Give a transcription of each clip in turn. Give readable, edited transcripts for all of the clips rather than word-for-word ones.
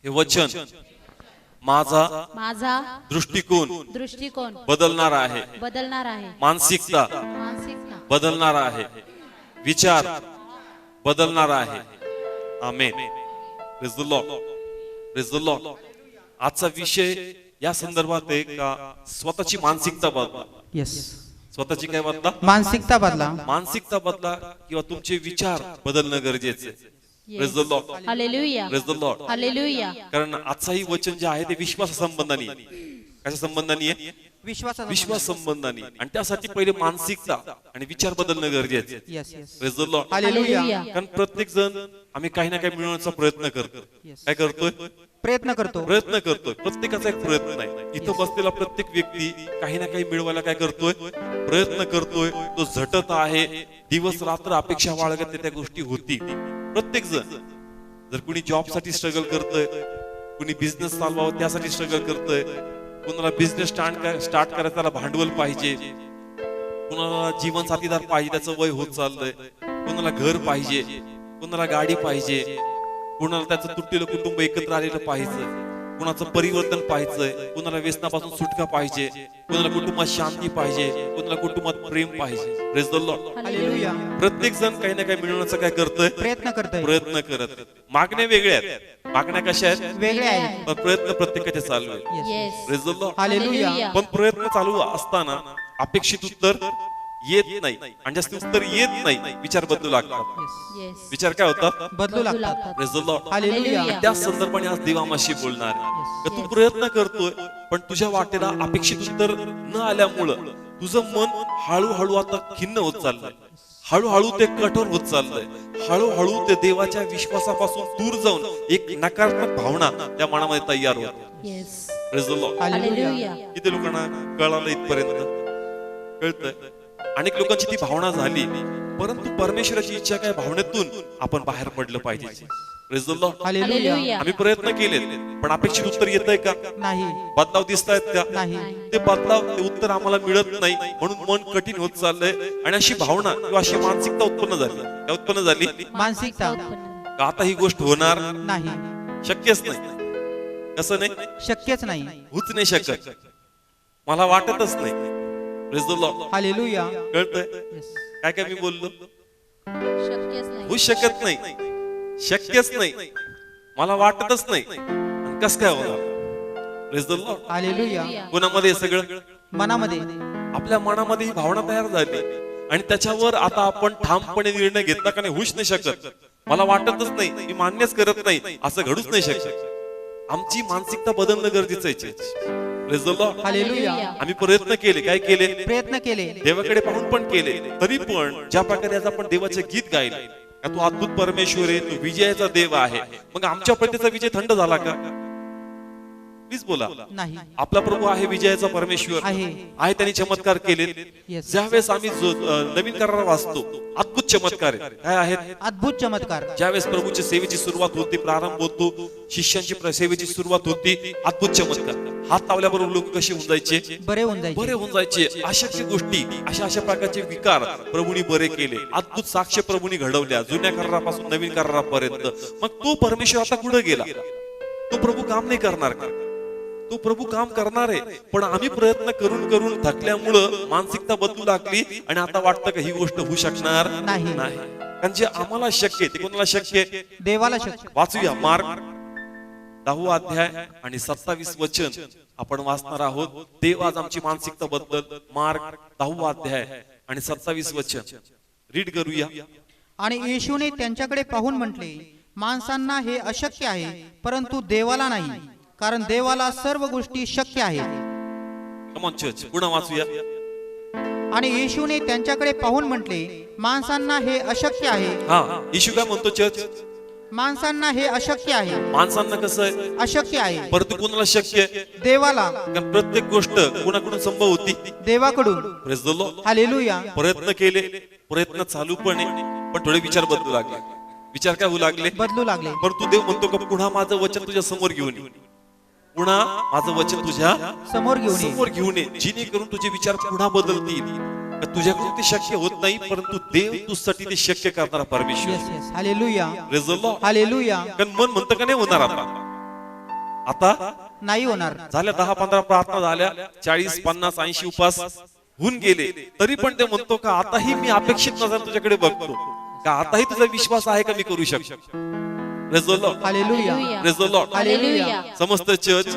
हे वचन माझा दृष्टिकोन बदलणार आहे, मानसिकता बदलणार आहे, विचार बदलणार आहे. Amen. Praise the Lord. Praise the Lord. आजचा विषय या संदर्भात आहे का स्वतःची मानसिकता बदला. यस. स्वतःची काय बदला? मानसिकता बदला. मानसिकता बदला किंवा तुमचे विचार बदलणं गरजेचे. Praise the Lord. Hallelujah. Praise the Lord. Hallelujah. कारण आजचाही वचन जे आहे ते विश्वास संबंधाने आहे. कशा संबंधाने आहे? विश्वास संबंधाने. आणि त्यासाठी पहिले मानसिकता आणि विचार बदलणं गरजेचे आहे. Yes yes. Praise the Lord. Hallelujah. कारण प्रत्येक जण आम्ही काही ना काही मिळवण्याचा प्रयत्न करतो. काय करतोय? प्रयत्न करतो. प्रत्येकाचा एक प्रयत्न आहे. इथं बसलेला प्रत्येक व्यक्ती काही ना काही मिळवायला काय करतोय? प्रयत्न करतोय. तो झटत आहे, दिवस रात्र अपेक्षा बाळगत त्या गोष्टी होती. प्रत्येक जण जर कुणी जॉब साठी स्ट्रगल करतोय, कुणी बिझनेस चालवावं त्यासाठी स्ट्रगल करतोय, कुणाला बिझनेस स्टार्ट करायला त्याला भांडवल पाहिजे, कुणाला जीवन साथीदार पाहिजे, त्याचं वय होत चाललंय, कुणाला घर पाहिजे, कुणाला गाडी पाहिजे, कुणाला त्याचं तुटलेलं कुटुंब एकत्र आलेलं पाहिजे, कुणाचं परिवर्तन पाहिजे, कुणाला व्यसनापासून सुटका पाहिजे, कुणाला कुटुंबात शांती पाहिजे, कुणाला कुटुंबात प्रेम पाहिजे. Praise the Lord. हालेलुया. प्रत्येक जण काही ना काही मिळवण्याचा काय करतोय? प्रयत्न करत. मागण्या वेगळ्या आहेत, मागण्या कशा आहेत? वेगळ्या आहेत. पण प्रयत्न प्रत्येकाचे चालू आहे. Yes. Praise the Lord. Hallelujah. पण प्रयत्न चालू असताना अपेक्षित उत्तर येत नाही आणि जास्त उत्तर येत नाही, विचार बदलू लागतात. येस. विचार काय होतात? बदलू लागतात. Praise the Lord. हालेलुया. त्या संदर्भाने आज देव आम्हाशी बोलणार आहे. का तू प्रयत्न करतोय पण तुझ्या वाटेला अपेक्षित उत्तर न आल्यामुळं तुझं मन हळूहळू आता खिन्न होत चाललंय, हळूहळू ते कठोर होत चाललंय, हळूहळू ते देवाच्या विश्वासापासून दूर जाऊन एक नकारात्मक भावना त्या मनामध्ये तयार होते. Yes. Praise the Lord. Hallelujah. किती लोकांना कळालं इथपर्यंत? कळतंय? अनेक लोकांची ती भावना झाली, परंतु परमेश्वराची इच्छा काय, भावनेतून आपण बाहेर पडलं पाहिजे. Praise the Lord. हालेलुया. आम्ही प्रयत्न केले पण अपेक्षित उत्तर येतंय का? नाही. बदलाव दिसतायत का? नाही. ते बदलाव, ते उत्तर आम्हाला मिळत नाही, म्हणून मन कठीण होत चाललंय. आणि अशी भावना किंवा अशी मानसिकता उत्पन्न झाली. काय उत्पन्न झाली? मानसिकता. का आता ही गोष्ट होणार नाही. शक्यच नाही. कसं नाही? शक्यच नाही. होऊच नाही शकत. मला वाटतच नाही. Praise the Lord. हालेलुया. कळतंय यस. काय काय मी बोललो? शक्यच नाही. होऊ शकत नाही, शक्यच नाही, मला वाटतच नाही. कस काय होणार? Praise the Lord. हालेलुया. कोणामध्ये सगळं? मनामध्ये. आपल्या मनामध्ये ही भावना तयार झाली आणि त्याच्यावर आता आपण ठामपणे निर्णय घेतला का नाही? होऊच नाही शकत, मला वाटतच नाही, मी मान्यच करत नाही, असं घडूच नाही शकत. आमची मानसिकता बदलणं गरजेचं आहे. Praise the Lord. हालेलुया. आम्ही प्रयत्न केले, काय केले? प्रयत्न केले. देवाकडे पाहून पण केले, तरी पण ज्या प्रकारे आज आपण देवाचे गीत गायले का तू अद्भुत परमेश्वर आहे, तू विजयाचा देव आहे, मग आमच्या प्रत्येचा विजय थंड झाला का? प्लीज बोला. नाही. आपला प्रभू आहे, विजयाचा परमेश्वर आहे, त्यांनी चमत्कार केले. Yes. ज्यावेळेस आम्ही नवीन करार वाचतो, अद्भुत चमत्कार आहे. काय आहेत? अद्भुत चमत्कार. ज्यावेळेस प्रभूची सेवेची सुरुवात होती, प्रारंभ होतो, शिष्यांची सेवेची सुरुवात होती, अद्भुत चमत्कार. हात लावल्याबरोबर लोक कसे होऊन जायचे? बरे होऊन जायचे. अशा गोष्टी, अशा प्रकारचे विकार प्रभूंनी बरे केले. अद्भुत साक्ष प्रभूंनी घडवल्या, जुन्या करारापासून नवीन करारापर्यंत. मग तो परमेश्वर आता कुठे गेला? तो प्रभू काम नाही करणार का? तो प्रभू काम करणार आहे, पण आम्ही प्रयत्न करून करून थकल्यामुळं मानसिकता बदलू लागली आणि आता वाटतं का ही गोष्ट होऊ शकणार नाही. कारण जे आम्हाला शक्य आहे ते कोणाला शक्य आहे? देवाला शक्य. वाचूया मार्क 10 अध्याय आणि 27 वचन आपण वाचणार आहोत. देव आज आमची मानसिकता बदल. मार्क 10 अध्याय आणि 27 वचन रीड करूया. आणि येशूने त्यांच्याकडे पाहून म्हटले, माणसांना हे अशक्य आहे, परंतु देवाला नाही, कारण देवाला सर्व गोष्टी शक्य आहेत. कम ऑन चर्च, पुन्हा वाचूया. आणि येशूने त्यांच्याकडे पाहून म्हटले, माणसांना हे अशक्य आहे. हा, येशू काय म्हणतो चर्च? माणसांना हे अशक्य आहे. माणसांना कसं आहे? अशक्य आहे, परंतु कोणाला शक्य आहे? देवाला. कारण प्रत्येक गोष्ट कोणाकडून संभव होती? देवाकडून. Praise the Lord. हालेलुया. प्रयत्न केले, प्रयत्न चालू पण आहे, पण थोडे विचार बदलू लागले. विचार काय होऊ लागले? बदलू लागले. परंतु देव म्हणतो का पुन्हा माझं वचन तुझ्या समोर घेऊन ये, पुन्हा माझं वचन तुझ्या समोर घेऊन ये, जेणेकरून तुझे विचार पुन्हा बदलतील. तुझ्याकडून ते शक्य होत नाही, परंतु देव तुझ्यासाठी ते शक्य करणारा परमेश्वर. Yes yes. Hallelujah. Praise the Lord. Hallelujah. कारण मन म्हणतं का नाही होणार आता? आता नाही होणार. झाल्या 10-15 प्रार्थना झाल्या, 40, 50, 80 उपास होऊन गेले, तरी पण ते म्हणतो का आताही मी अपेक्षित नजर तुझ्याकडे बघतो, का आताही तुझा विश्वास आहे का मी करू शकतो. Praise the Lord. Hallelujah. Praise the Lord. Hallelujah. समस्त चर्च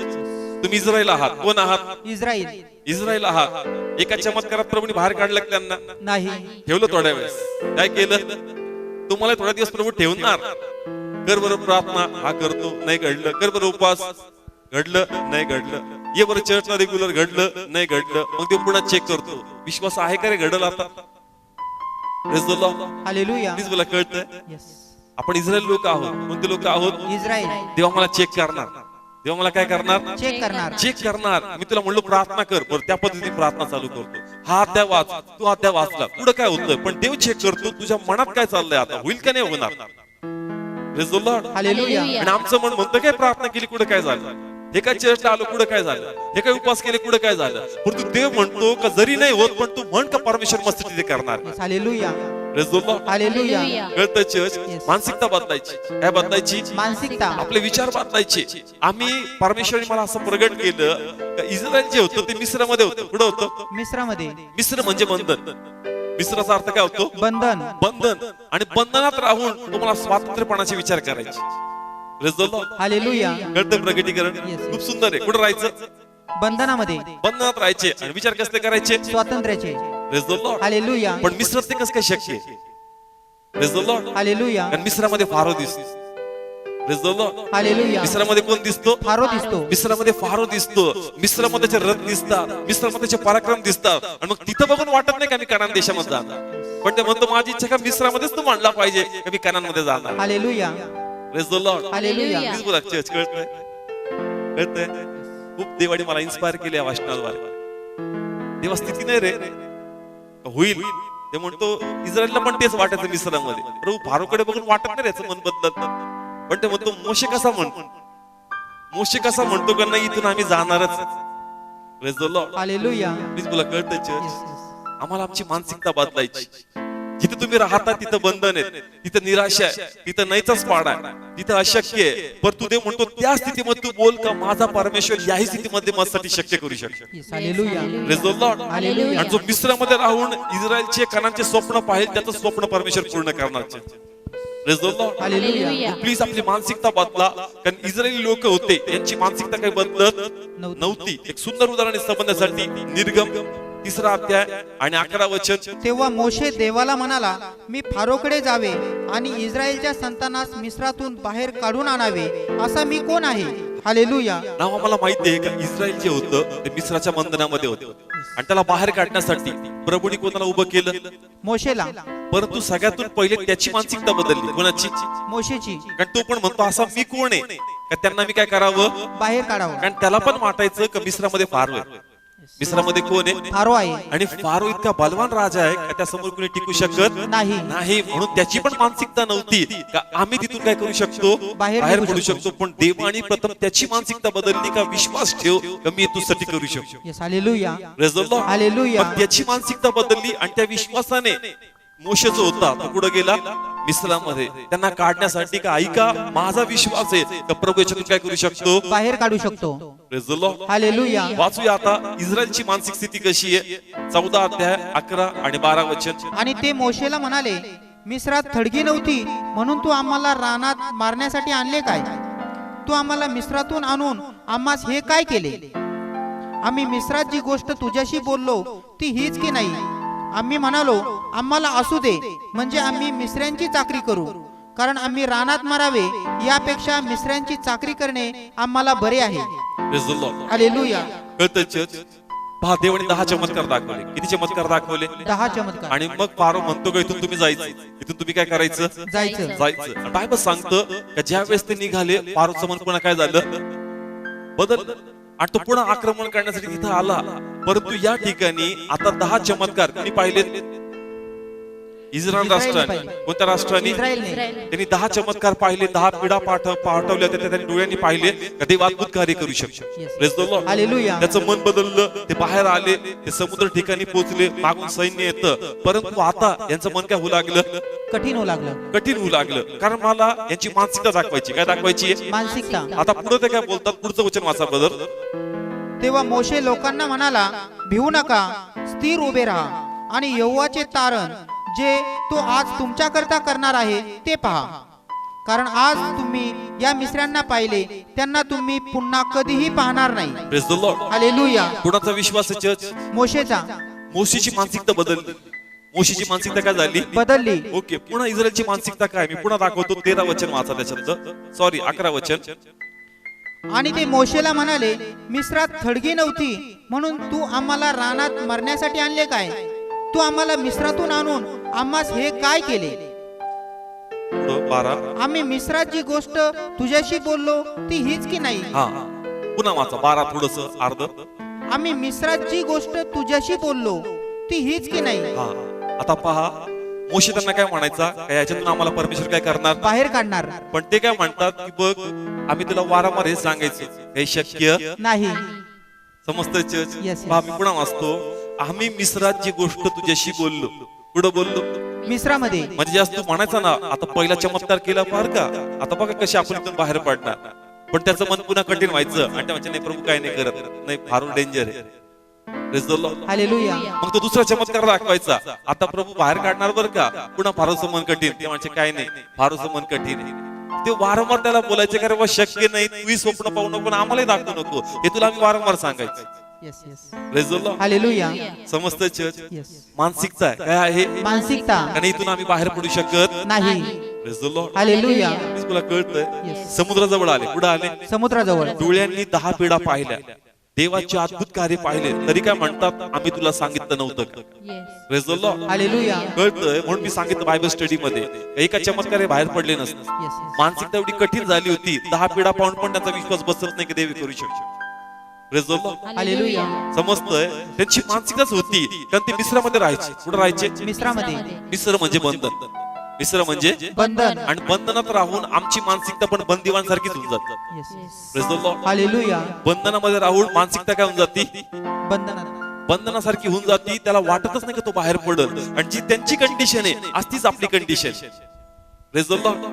तुम्ही इस्रायल आहात. कोण आहात? इस्रायल इस्रायल आहात. एका चमत्कारात प्रभूने बाहेर काढलं का त्यांना? नाही. ठेवलं थोड्या वेळेस. काय केलं? तुम्हाला थोड्या दिवस प्रभू ठेवणार. कर बरं प्रार्थना, हा करतो, नाही घडलं. कर बरं उपवास, घडलं, नाही घडलं. ये बरं चर्चला रेग्युलर, घडलं, नाही घडलं. मग ते पुन्हा चेक करतो, विश्वास आहे का रे घडलं आता. Praise the Lord. Hallelujah. Please मला कळतंय. Yes. आपण इस्रायल लोक आहोत. कोणते लोक आहोत? इस्रायल देवा मला चेक करणार. देवा मला काय करणार? चेक करणार. चेक करणार. मी तुला म्हणलो प्रार्थना कर, बरं त्या पद्धतीने प्रार्थना चालू करतो. हा अध्याय वाच, तू अध्याय वाचला, पुढे काय होतं, पण देव चेक करतो तुझ्या मनात काय चाललंय, आता होईल का नाही होणार. Praise the Lord. हालेलुया. आणि आमचं मन म्हणतं काय प्रार्थना केली कुठे काय झालं, हे काय चर्चला आलो कुठे काय झालं, हे काय उपवास केले कुठे काय झालं. परंतु देव म्हणतो का जरी नाही होत पण तू म्हण का परमेश्वर मस्त तिथे करणार. Hallelujah. Praise the Lord. Hallelujah. कळतं चर्च. मानसिकता बदलायची. काय बदलायची? मानसिकता. आपले विचार बदलायचे. आम्ही परमेश्वराने मला असं प्रगट केलं का इस्रायल जे होतं ते मिस्रमध्ये होतं. कुठं होतं? मिस्रामध्ये. मिस्र म्हणजे बंधन. मिस्राचा अर्थ काय होतो? बंधन. बंधन. आणि बंधनात राहून तुम्हाला स्वातंत्र्यपणाचे विचार करायचे. Praise the Lord. हालेलुया. कळतं प्रगटीकरण. खूप सुंदर आहे. कुठं राहायचं? बंधनामध्ये. बंधनात राहायचे आणि विचार कसले करायचे? स्वातंत्र्याचे. Praise the Lord. हालेलुया. पण मिस्रात ते कसं काय शक्य आहे? Praise the Lord. हालेलुया. कारण मिस्रामध्ये फारो दिसतो. Praise the Lord. हालेलुया. मिस्रामध्ये कोण दिसतो? फारो दिसतो. मिस्रामध्ये फारो दिसतो. मिस्रामध्ये त्याचे रथ दिसतात. मिस्रामध्ये त्याचे पराक्रम दिसतात. आणि मग तिथं बघून वाटत नाही का मी कनान देशामध्ये जाणार, पण ते म्हणतो माझी इच्छा का मिस्रामध्येच तू मांडला पाहिजे का मी कनानमध्ये जाणार. Hallelujah. Praise the Lord. Hallelujah. Please बोला चर्च. कळतंय? कळतंय? खूप देवाने मला इन्स्पायर केले या वाचनाद्वारे. देवा स्थिती नाही रे होईल. ते म्हणतो इस्रायलला पण तेच वाटायचं मिस्रामध्ये. प्रभू फारोकडे बघून वाटत नाही याचं मन बदलत, पण ते म्हणतो मोशे कसा म्हणतो, मोशे कसा म्हणतो का नाही इथून आम्ही जाणारच. Praise the Lord. Hallelujah. Please बोला कळतंय Yes, चर्च. yes. आम्हाला आमची मानसिकता बदलायची. जिथे तुम्ही राहता तिथं बंधन आहे, तिथं निराशा आहे, तिथं नाहीचाच पाडा आहे, तिथं अशक्य आहे. पण तू देव म्हणतो त्या स्थितीमध्ये तू बोल का माझा परमेश्वर याही स्थितीमध्ये माझ्यासाठी शक्य करू शकतो. Yes, hallelujah. Praise the Lord. Hallelujah. आणि जो मिस्रामध्ये राहून इस्रायलचे कनानचे स्वप्न पाहिजे त्याचं स्वप्न परमेश्वर पूर्ण करणार. Praise the Lord. Hallelujah. Please आपली मानसिकता बदला. कारण इस्रायली लोक होते यांची मानसिकता काही बदलत नव्हती. एक सुंदर उदाहरण समजण्यासाठी निर्गम 3 अध्याय आणि 11 वचन. तेव्हा मोशे देवाला म्हणाला, मी फारोकडे जावे आणि इस्रायलच्या संतानास मिस्रातून बाहेर काढून आणावे, असा मी कोण आहे. हालेलुया. नाव आम्हाला माहिती आहे का इस्रायल जे होतं ते मिस्राच्या बंधनामध्ये होतं आणि त्याला बाहेर काढण्यासाठी प्रभूने कोणाला उभं केलं? मोशेला. परंतु सगळ्यातून पहिले त्याची मानसिकता बदलली. कोणाची? मोशेची. कारण तो पण म्हणतो असा मी कोण आहे का त्यांना मी काय करावं, बाहेर काढावं. कारण त्याला पण वाटायचं का मिस्रामध्ये फारो आहे. मिस्रामध्ये कोण आहे? फारो आहे. आणि फारो इतका बलवान राजा आहे का त्यासमोर कोणी टिकू शकत नाही. नाही. म्हणून त्याची पण मानसिकता नव्हती का आम्ही तिथून काय करू शकतो, बाहेर बाहेर निघू पडू शकतो. शकतो. पण देवाने प्रथम त्याची मानसिकता बदलली का विश्वास ठेव का मी तुझ्यासाठी करू शकतो. Yes, hallelujah. Praise the Lord. Hallelujah. पण त्याची मानसिकता बदलली आणि त्या विश्वासाने मोशे जो होता तो कुठे गेला? मिस्रामध्ये. त्यांना काढण्यासाठी का ऐका माझा विश्वास आहे का प्रभू याच्यातून काय करू शकतो, बाहेर काढू शकतो. Praise the Lord. हालेलुया. वाचूया आता इस्रायलची मानसिक स्थिती कशी आहे. 14 अध्याय 11 आणि 12 वचन. आणि ते मोशेला म्हणाले, मिस्रात थडगी नव्हती म्हणून तू आम्हाला रानात मारण्यासाठी आणले काय. तू आम्हाला मिस्रातून आणून आम्हास हे काय केले. आम्ही मिस्रात जी गोष्ट तुझ्याशी बोललो ती हीच की नाही. आम्ही म्हणालो आम्हाला असू दे, म्हणजे आम्ही मिस्रांची चाकरी करू, कारण आम्ही रानात मारावे यापेक्षा मिस्रांची चाकरी करणे आम्हाला बरे आहे. Praise the Lord. हालेलुया. कळतं चर्च. पहा देवाने 10 चमत्कार दाखवले. किती चमत्कार दाखवले? 10 चमत्कार. आणि मग फारो म्हणतो का इथून तुम्ही जायचं, इथून तुम्ही काय करायचं, जायचं. जायचं. बायबल सांगतं का ज्या वेळेस ते निघाले फारोचं मन पुन्हा काय झालं, बदल. आणि तो पुन्हा आक्रमण करण्यासाठी तिथं आला. परंतु या ठिकाणी आता 10 चमत्कार तुम्ही पाहिलेत. इस्रायल राष्ट्राने पाहिले. कोणत्या राष्ट्राने इस्रायलने इस्रायल. त्यांनी 10 चमत्कार पाहिले, 10 पिढा पाठवल्या होत्या, त्यांनी डोळ्यांनी पाहिले का देव अद्भुत कार्य करू शकतो. Yes. Praise the Lord. Hallelujah. त्याचं मन बदललं, ते बाहेर आले, ते समुद्र ठिकाणी पोहोचले, मागून सैन्य येतं, परंतु आता यांचं मन काय होऊ लागलं, कठीण होऊ लागलं. कठीण होऊ लागलं, कारण मला यांची मानसिकता दाखवायची. काय दाखवायची? मानसिकता. आता पुढे ते काय बोलतात, पुढचं वचन वाचा बदल. तेव्हा मोशे लोकांना म्हणाला, भिवू नका, स्थिर उभे राहा आणि यहोवाचे तारण जे तो आज तुमच्याकरता करणार आहे ते पहा. कारण आज तुम्ही या मिस्रांना पाहिले, त्यांना तुम्ही पुन्हा कधीही पाहणार नाही. Praise the Lord. हालेलुया. कुणाचा विश्वास आहे चर्च? मोशेचा मोशीची मानसिकता बदलली. मोशीची मानसिकता काय झाली? बदलली. ओके, पुन्हा इस्रायलची मानसिकता काय? मी पुन्हा दाखवतो. 13 वचन वाचा त्याच्यात. सॉरी 11 वचन. आणि ते मोशेला म्हणाले, मिस्रात थडगी नव्हती म्हणून तू आम्हाला रानात मरण्यासाठी आणले काय? तू आम्हाला मिस्रातून आणून आम्हास हे काय केले? पुढं 12. आम्ही मिस्रात जी गोष्ट तुझ्याशी बोललो ती हीच की नाही? हा पुन्हा वाचा 12 थोडस अर्ध. आम्ही मिस्रात जी गोष्ट तुझ्याशी बोललो ती हीच की नाही? हा आता पहा, मोशे त्यांना काय म्हणायचा, काय याच्यातून आम्हाला परमेश्वर काय करणार? बाहेर काढणार पण ते काय म्हणतात की बघ, आम्ही तुला वारंवार हे सांगायचं, हे शक्य नाही. समजतंय चर्च? Yes, yes. पहा, मी पुन्हा वाचतो. आम्ही मिस्रात जी गोष्ट तुझ्याशी बोललो, पुढे बोललो मिस्रामध्ये म्हणजे जास्त तू म्हणायचा ना, आता पहिला चमत्कार केला फार का, आता बघा कशी आपण इथून बाहेर पडणार. पण त्याचं मन पुन्हा कठीण व्हायचं आणि ते म्हणजे नाही प्रभू काय नाही करत, नाही फार डेंजर आहे. Praise the Lord. हालेलुया. मग तो दुसरा चमत्कार दाखवायचा, आता प्रभू बाहेर काढणार बरं का, पुन्हा फारसं मन कठीण. ते म्हणजे काय नाही, फारसं मन कठीण आहे. ते वारंवार त्याला बोलायचे, कारण बा शक्य नाही, तूही स्वप्न पाहू नको, आम्हालाही दाखवू नको, हे तुला आम्ही वारंवार सांगायचं. Yes, yes. Praise the Lord. Hallelujah. समजतंय चर्च? Yes. मानसिकता आहे. काय आहे? मानसिकता कारण इथून आम्ही बाहेर पडू शकत नाही. Praise the Lord. हालेलुया. मीच तुला कळतंय. Yes. समुद्राजवळ आले, कुठं आले? समुद्राजवळ डोळ्यांनी 10 पिढा पाहिल्या, देवाचे अद्भुत कार्य पाहिले, तरी काय म्हणतात, आम्ही तुला सांगितलं नव्हतं का? Yes. Praise the Lord. Hallelujah. कळतंय, म्हणून मी सांगितलं बायबल स्टडी मध्ये एका चमत्कारे बाहेर पडले नसते. Yes, yes. मानसिकता एवढी कठीण झाली होती, 10 पिढा पाहून पण त्यांचा विश्वास बसत नाही की देव करू शकतो. Praise the Lord. हालेलुया. समजतंय, त्यांची मानसिकताच होती, कारण ते मिस्रामध्ये राहायचे. कुठे राहायचे? मिस्रामध्ये मिस्र म्हणजे बंधन. मिस्र म्हणजे बंधन. आणि बंधनात राहून आमची मानसिकता पण बंदिवांसारखीच होऊन जाते. Yes, yes. Praise the Lord. Hallelujah. बंधनामध्ये राहून मानसिकता काय होऊन जाती? बंधनात बंधनासारखी होऊन जाती, त्याला वाटतच नाही की तो बाहेर पडल. आणि जी त्यांची कंडिशन आहे आज तीच आपली कंडिशन. Praise the Lord.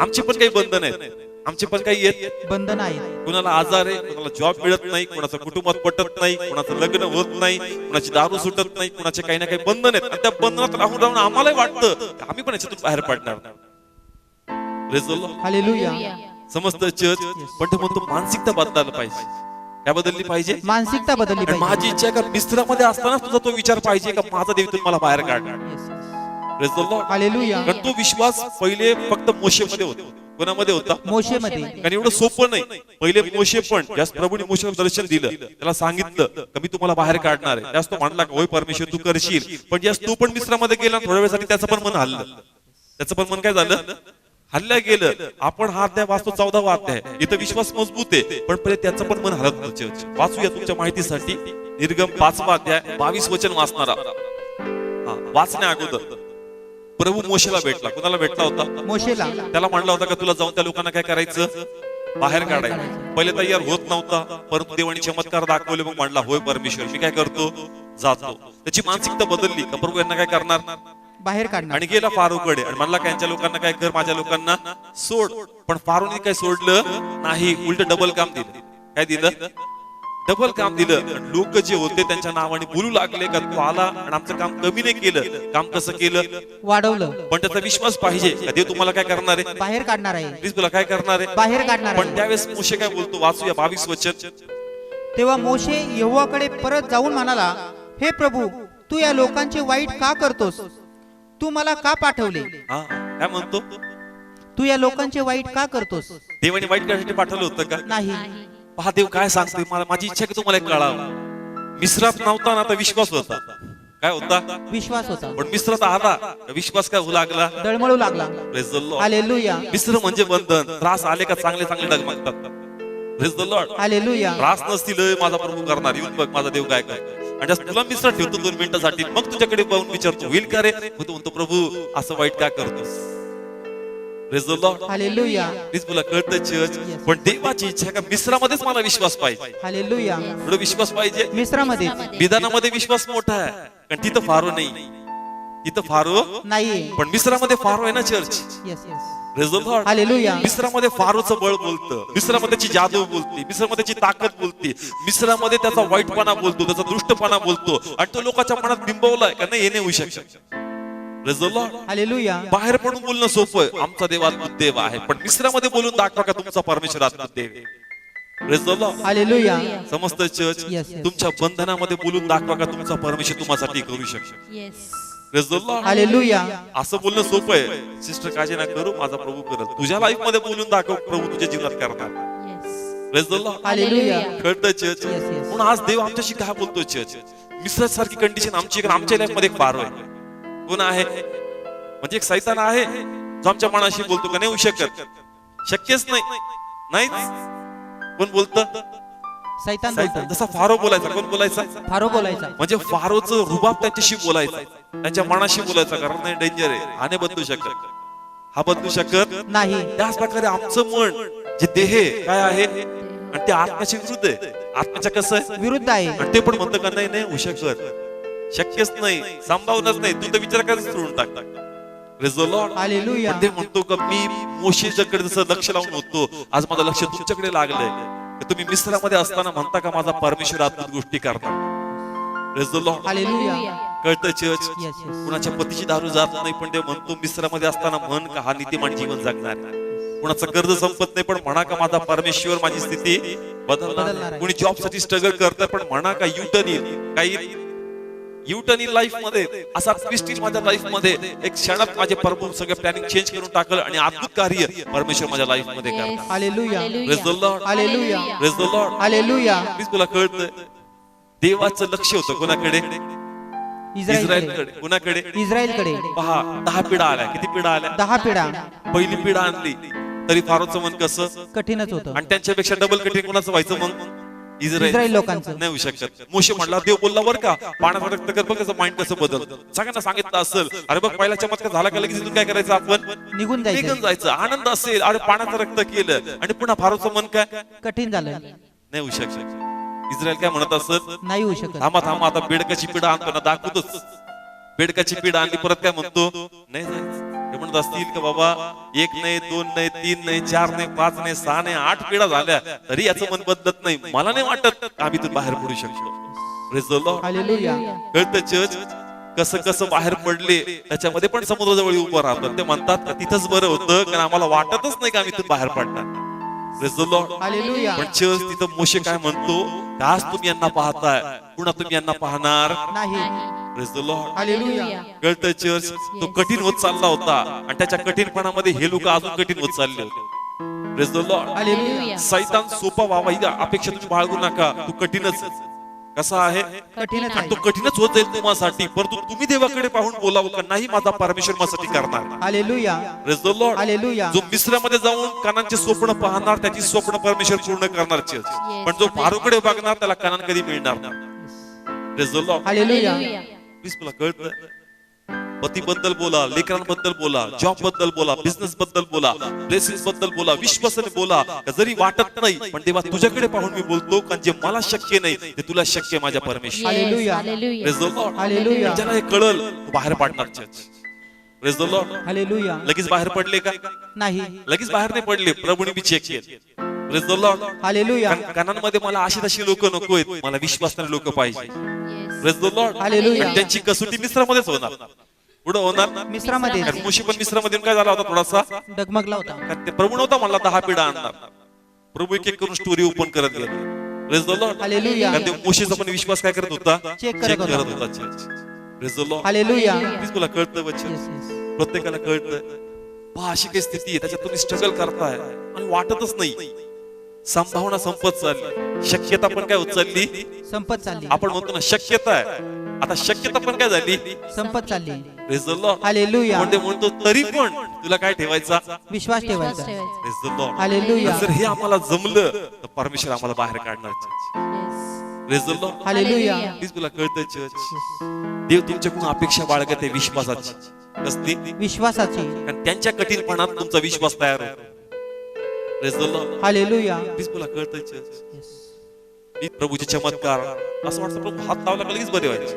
आमची पण काही बंधन आहेत, आमचे पण काही आहेत. बंधन आहे. कुणाला आजार आहे, कुणाला जॉब मिळत नाही, कुणाचं कुटुंबात पटत नाही, कुणाचं लग्न होत नाही, कुणाची दारू सुटत नाही, कुणाचे काही ना काही बंधन आहेत. आणि त्या बंधनात राहून राहून आम्हालाही वाटतं की आम्ही पण याच्यातून बाहेर पडणार नाही. Praise the Lord. हालेलुया. समजतं चर्च? पण ते म्हणतो मानसिकता बदलायला पाहिजे. काय बदलली पाहिजे? मानसिकता बदलली आणि पाहिजे. माझी इच्छा आहे का मिस्त्रामध्ये असताना तुझा तो विचार पाहिजे का माझा देव इथून मला बाहेर काढणार. Yes, yes. Praise the Lord. Hallelujah. कारण तो विश्वास पहिले फक्त मोशेमध्ये होता. कोणामध्ये होता? मोशेमध्ये. कारण एवढं सोपं नाही. पहिले मोशे पण ज्यास प्रभूने मोशेला दर्शन दिलं, त्याला सांगितलं की मी तुम्हाला बाहेर काढणार आहे, त्यास तो म्हणला होय परमेश्वर तू करशील. पण ज्यास तू पण मिस्रामध्ये गेला थोड्या वेळासाठी त्याचं पण मन हल्लं. त्याचं पण मन काय झालं? हल्ल्या गेलं. आपण हा अध्याय वाचतो 14वा अध्याय, इथं विश्वास मजबूत आहे, पण पहिले त्याचं पण मन हलत नव्हतं. वाचूया तुमच्या माहितीसाठी निर्गम 5वा अध्याय 22 वचन वाचणार आहोत. वाचण्या अगोदर प्रभू मोशेला भेटला. कुणाला भेटला होता? मोशेला. त्याला म्हणला होता का तुला जाऊन त्या लोकांना काय करायचं? बाहेर काढायचं. पहिले तयार होत नव्हता, परंतु देवाने चमत्कार दाखवले, मग म्हणला होय परमेश्वर मी काय करतो? जातो. त्याची मानसिकता बदलली का प्रभू यांना काय करणार? बाहेर काढणार. आणि गेला फारूकडे आणि म्हणला का यांच्या लोकांना काय कर, माझ्या लोकांना सोड. पण फारूने काय सोडलं नाही, उलट डबल काम दिलं. काय दिलं? डबल काम दिलं. लोक जे होते त्यांच्या नावाने बोलू लागले का तू आला आणि आमचं काम कमी नाही केलं. काम कसं केलं? वाढवलं. पण त्याचा विश्वास पाहिजे का देव तुम्हाला काय करणार आहे? बाहेर काढणार आहे. प्लीज तुला काय करणार आहे? बाहेर काढणार पण आहे. त्यावेळेस मोशे काय बोलतो? वाचूया 22 वचन. तेव्हा मोशे यहोवाकडे परत जाऊन म्हणाला, हे प्रभू तू या लोकांचे वाईट का करतोस? तू मला का पाठवले? हा काय म्हणतो? तू या लोकांचे वाईट का करतोस? देवाने वाईट करण्यासाठी पाठवलं होतं का? नाही. पहा देव काय सांगतोय, मला माझी इच्छा की तुम्हाला कळावं. मिस्रात नव्हता ना, आता विश्वास होता. काय होता? विश्वास होता. पण मिस्रात आला, विश्वास काय होऊ लागला? दळमळू लागला. Praise the Lord. हालेलुया. मिस्र म्हणजे बंधन. त्रास आले का चांगले चांगले डगमगतात. Praise the Lord. हालेलुया. त्रास नसतील माझा प्रभू करणार. येऊन बघ माझा देव काय करतो. आणि आज तुला मिश्रा ठेवतो 2 मिनिटासाठी, मग तुझ्याकडे पाहून विचारतो होईल का रे, मग तू म्हणतो प्रभू असं वाईट का करतोस. Praise the Lord. Hallelujah. Please तुला कळतं चर्च, पण देवाची इच्छा आहे का मिश्रामध्येच मला विश्वास पाहिजे. हालेलुया. थोडं विश्वास पाहिजे. मिश्रामध्ये विधानामध्ये विश्वास मोठा आहे, कारण तिथं फारो नाही, तिथं फारो नाही. पण मिश्रामध्ये फारो आहे ना church. Yes yes. Praise the Lord. Hallelujah. मिश्रामध्ये फारोचं बळ बोलतं, मिश्रामध्ये त्याची जादू बोलते, मिश्रामध्ये त्याची ताकद बोलते, मिश्रामध्ये त्याचा वाईटपणा बोलतो, त्याचा दुष्टपणा बोलतो, आणि तो लोकांच्या मनात बिंबवलाय का नाही हे नाही होऊ शकत. Praise the Lord. हालेलुया. बाहेर पडून बोलणं सोपं आहे, आमचा देव अद्भुत देव आहे, पण मिश्रामध्ये बोलून दाखवा का तुमचा परमेश्वर अद्भुत देव आहे. Praise the Lord. हालेलुया. समस्त चर्च, Yes, yes. तुमच्या बंधनामध्ये बोलून दाखवा का तुमचा परमेश्वर तुम्हासाठी करू शकतो. Yes. Praise the Lord. Hallelujah. असं बोलणं सोपं आहे, सिस्टर काळजी ना करू, माझा प्रभू करत. तुझ्या लाईफ मध्ये बोलून दाखव, प्रभू तुझ्या जीवनात करणार. Yes. Praise the Lord. Hallelujah. कळतं चर्च. Yes, yes. म्हणून आज देव आमच्याशी काय बोलतो चर्च, मिश्रात सारखी कंडिशन आमची, आमच्या लाईफ मध्ये एक फारो आहे. कोण आहे, म्हणजे एक सैतान आहे जो आमच्या मनाशी बोलतो का नाही होऊ शकत, शक्यच नाही, नाहीच. कोण बोलतं, सैतान सैतान. बोलतो. जसा फारो बोलायचा, कोण बोलायचा, फारो बोलायचा. म्हणजे फारोचं रुबाब त्यांच्याशी बोलायचा, त्यांच्या मनाशी बोलायचा, कारण नाही डेंजर आहे, हा नाही बदलू शकत, हा बदलू शकत नाही. त्याच प्रकारे आमचं मन जे देह आहे, काय आहे, आणि ते आत्म्याच्या विरुद्ध आहे. आत्म्याच्या कसं आहे, विरुद्ध आहे. आणि ते पण म्हणतं का नाही नाही होऊ शकत, शक्यच नाही, संभावनाच नाही, तू तर विचार करायचं सोडून टाक. Praise the Lord. हालेलुया. पण ते म्हणतो का मी मोशेच्याकडे जसं लक्ष लावून होतो, आज माझं लक्ष तुमच्याकडे लागलंय. तुम्ही मिश्रामध्ये असताना म्हणता का माझा परमेश्वर अद्भुत गोष्टी करणार. Praise the Lord. हालेलुया. कळतं चर्च. Yes yes. कुणाच्या पतीची दारू जात नाही, पण ते म्हणतो मिश्रामध्ये असताना म्हण का हा नीतिमान जीवन जगणार आहे. कुणाचं कर्ज संपत नाही, पण म्हणा का माझा परमेश्वर माझी स्थिती बदलणार बदलणार. आहे. कुणी जॉब साठी स्ट्रगल करतं, पण म्हणा का युटर्न येईल, काही युटर्न येईल लाईफ मध्ये, असा ट्विस्ट येईल माझ्या लाईफ मध्ये, एक क्षणात माझे प्रभू सगळं प्लॅनिंग चेंज करून टाकल आणि अद्भुत कार्य परमेश्वर माझ्या लाईफ मध्ये करणार. Hallelujah. Praise the Lord. Hallelujah. Praise the Lord. Hallelujah. Please तुला कळतंय, देवाचं लक्ष होतं कोणाकडे, इस्रायलकडे. इस्रायलकडे. कोणाकडे, इस्रायलकडे. पहा 10 पिढा आल्या. किती पिढा आल्या, 10 पिढा. पहिली पिढा आणली तरी फारोचं मन कसं, कठीणच होतं. आणि त्यांच्यापेक्षा डबल कठीण कोणाचं व्हायचं मग, इस्रायल लोकांचं. नाही होऊ शकत. मोशे म्हणला, देव बोलला बरं का, पाण्यात रक्त कर, बघ त्याचं माइंड कसं बदलतं. सगळ्यांना सांगितलं असेल, अरे बघ पहिला चमत्कार झाला का लगेच इथून काय करायचं, आपण निघून निघून जायचं. जायचं. आनंद असेल, अरे पाण्याचं रक्त केलं, आणि पुन्हा फारोचं मन काय, कठीण झालं. नाही होऊ शकत. इस्रायल काय म्हणत असत, नाही होऊ शकत. थांबा थांबा, आता बेडकाची पिढा आणतो ना, दाखवतोच. बेडकाची पिढा आणली, परत काय म्हणतो, नाही जायचं. ते म्हणत असतील का बाबा 1 नाही 2 नाही 3 नाही 4 नाही 5 नाही 6 नाही 8 पिढा झाल्या तरी याचं मन बदलत नाही, मला नाही वाटत आम्ही इथून बाहेर पडू शकतो. Praise the Lord. हालेलुया. कळतं चर्च, कसं कसं बाहेर पडले, त्याच्यामध्ये पण समुद्राजवळ उभं राहतात. ते म्हणतात का तिथंच बरं होतं, कारण आम्हाला वाटतच नाही का आम्ही इथून बाहेर पडणार. Praise the Lord. हालेलुया. पण चर्च तिथं मोशे काय म्हणतो, आज तुम्ही यांना पाहताय, पुन्हा तुम्ही यांना पाहणार नाही. Praise the Lord. हालेलुया. कळतं चर्च, तो कठीण होत चालला होता, आणि त्याच्या कठीणपणामध्ये हे लोक अजून कठीण होत चालले होते. Praise the Lord. हालेलुया. सैतान सोपा व्हावा ही अपेक्षा तुम्ही बाळगू नका. तू कठीणच कसा आहे, कठीणच आणि आहे. तो कठीणच होत जाईल तुम्हासाठी, परंतु तुम्ही देवाकडे पाहून बोलावं का नाही माझा परमेश्वर माझ्यासाठी करणार. Hallelujah. Praise the Lord. Hallelujah. जो मिश्रामध्ये जाऊन कानांचे स्वप्न पाहणार, त्याची स्वप्न परमेश्वर पूर्ण करणार चर्च. पण जो फारूकडे बघणार त्याला कानान कधी मिळणार नाही. Praise the Lord. Hallelujah. Please तुला कळतं, पतीबद्दल बोला, लेकरांबद्दल बोला, जॉब बद्दल बोला, बिझनेस बद्दल बोला, ब्लेसिंग्स बद्दल बोला, विश्वासाने बोला. जरी वाटत नाही, पण देवा तुझ्याकडे पाहून मी बोलतो, कारण जे मला शक्य नाही ते तुला शक्य आहे माझ्या परमेश्वर. Hallelujah. Praise the Lord. Hallelujah. ज्याला हे कळल तो बाहेर पडणार church. Praise the Lord. Hallelujah. लगेच बाहेर पडले का, नाही. लगेच बाहेर नाही पडले, प्रभूने मी चेक केलं. Praise the Lord. हालेलुया. कानांमध्ये मला अशी तशी लोक नकोयत, मला विश्वासणारे लोक पाहिजे. Praise the Lord. हालेलुया. आणि त्यांची कसोटी मिश्रामध्येच होणार, पुढे होणार. मिश्रामध्ये कारण मोशे पण मिश्रामध्ये काय झाला होता, थोडासा डगमगला होता. कारण ते प्रभू नव्हता म्हणला 10 पिढा आणणार. प्रभू एक एक करून स्टोरी ओपन करत गेले. Praise the Lord. हालेलुया. कारण ते मोशेचा पण विश्वास काय करत होता, चेक करत होता. Church. Praise the Lord. Hallelujah. Please तुला कळतं बच्चन, येस येस. प्रत्येकाला कळतं. पहा अशी काही स्थिती आहे, त्याच्यात तुम्ही स्ट्रगल करताय आणि वाटतच नाही, संभावना संपत चालली, शक्यता पण काय होत चालली, संपत चालली. आपण म्हणतो ना शक्यता आहे, आता शक्यता पण काय झाली, संपत चालली. Praise the Lord. हालेलुया. पण ते म्हणतो तरी पण तुला काय ठेवायचा, विश्वास ठेवायचा. Praise the Lord. हालेलुया. जर हे आम्हाला जमलं तर परमेश्वर आम्हाला बाहेर काढणार. Praise the Lord. Hallelujah. Please तुला कळतं चर्च, देव तुमच्याकडून अपेक्षा बाळगत आहे विश्वासाची. कसली? विश्वासाची. कारण त्यांच्या कठीणपणात तुमचा विश्वास तयार होतो. Praise the Lord. Hallelujah. Please तुला कळतं चर्च, ही प्रभूचे चमत्कार असं वाटतं प्रभू हात लावला का लगेच बरे व्हायचे,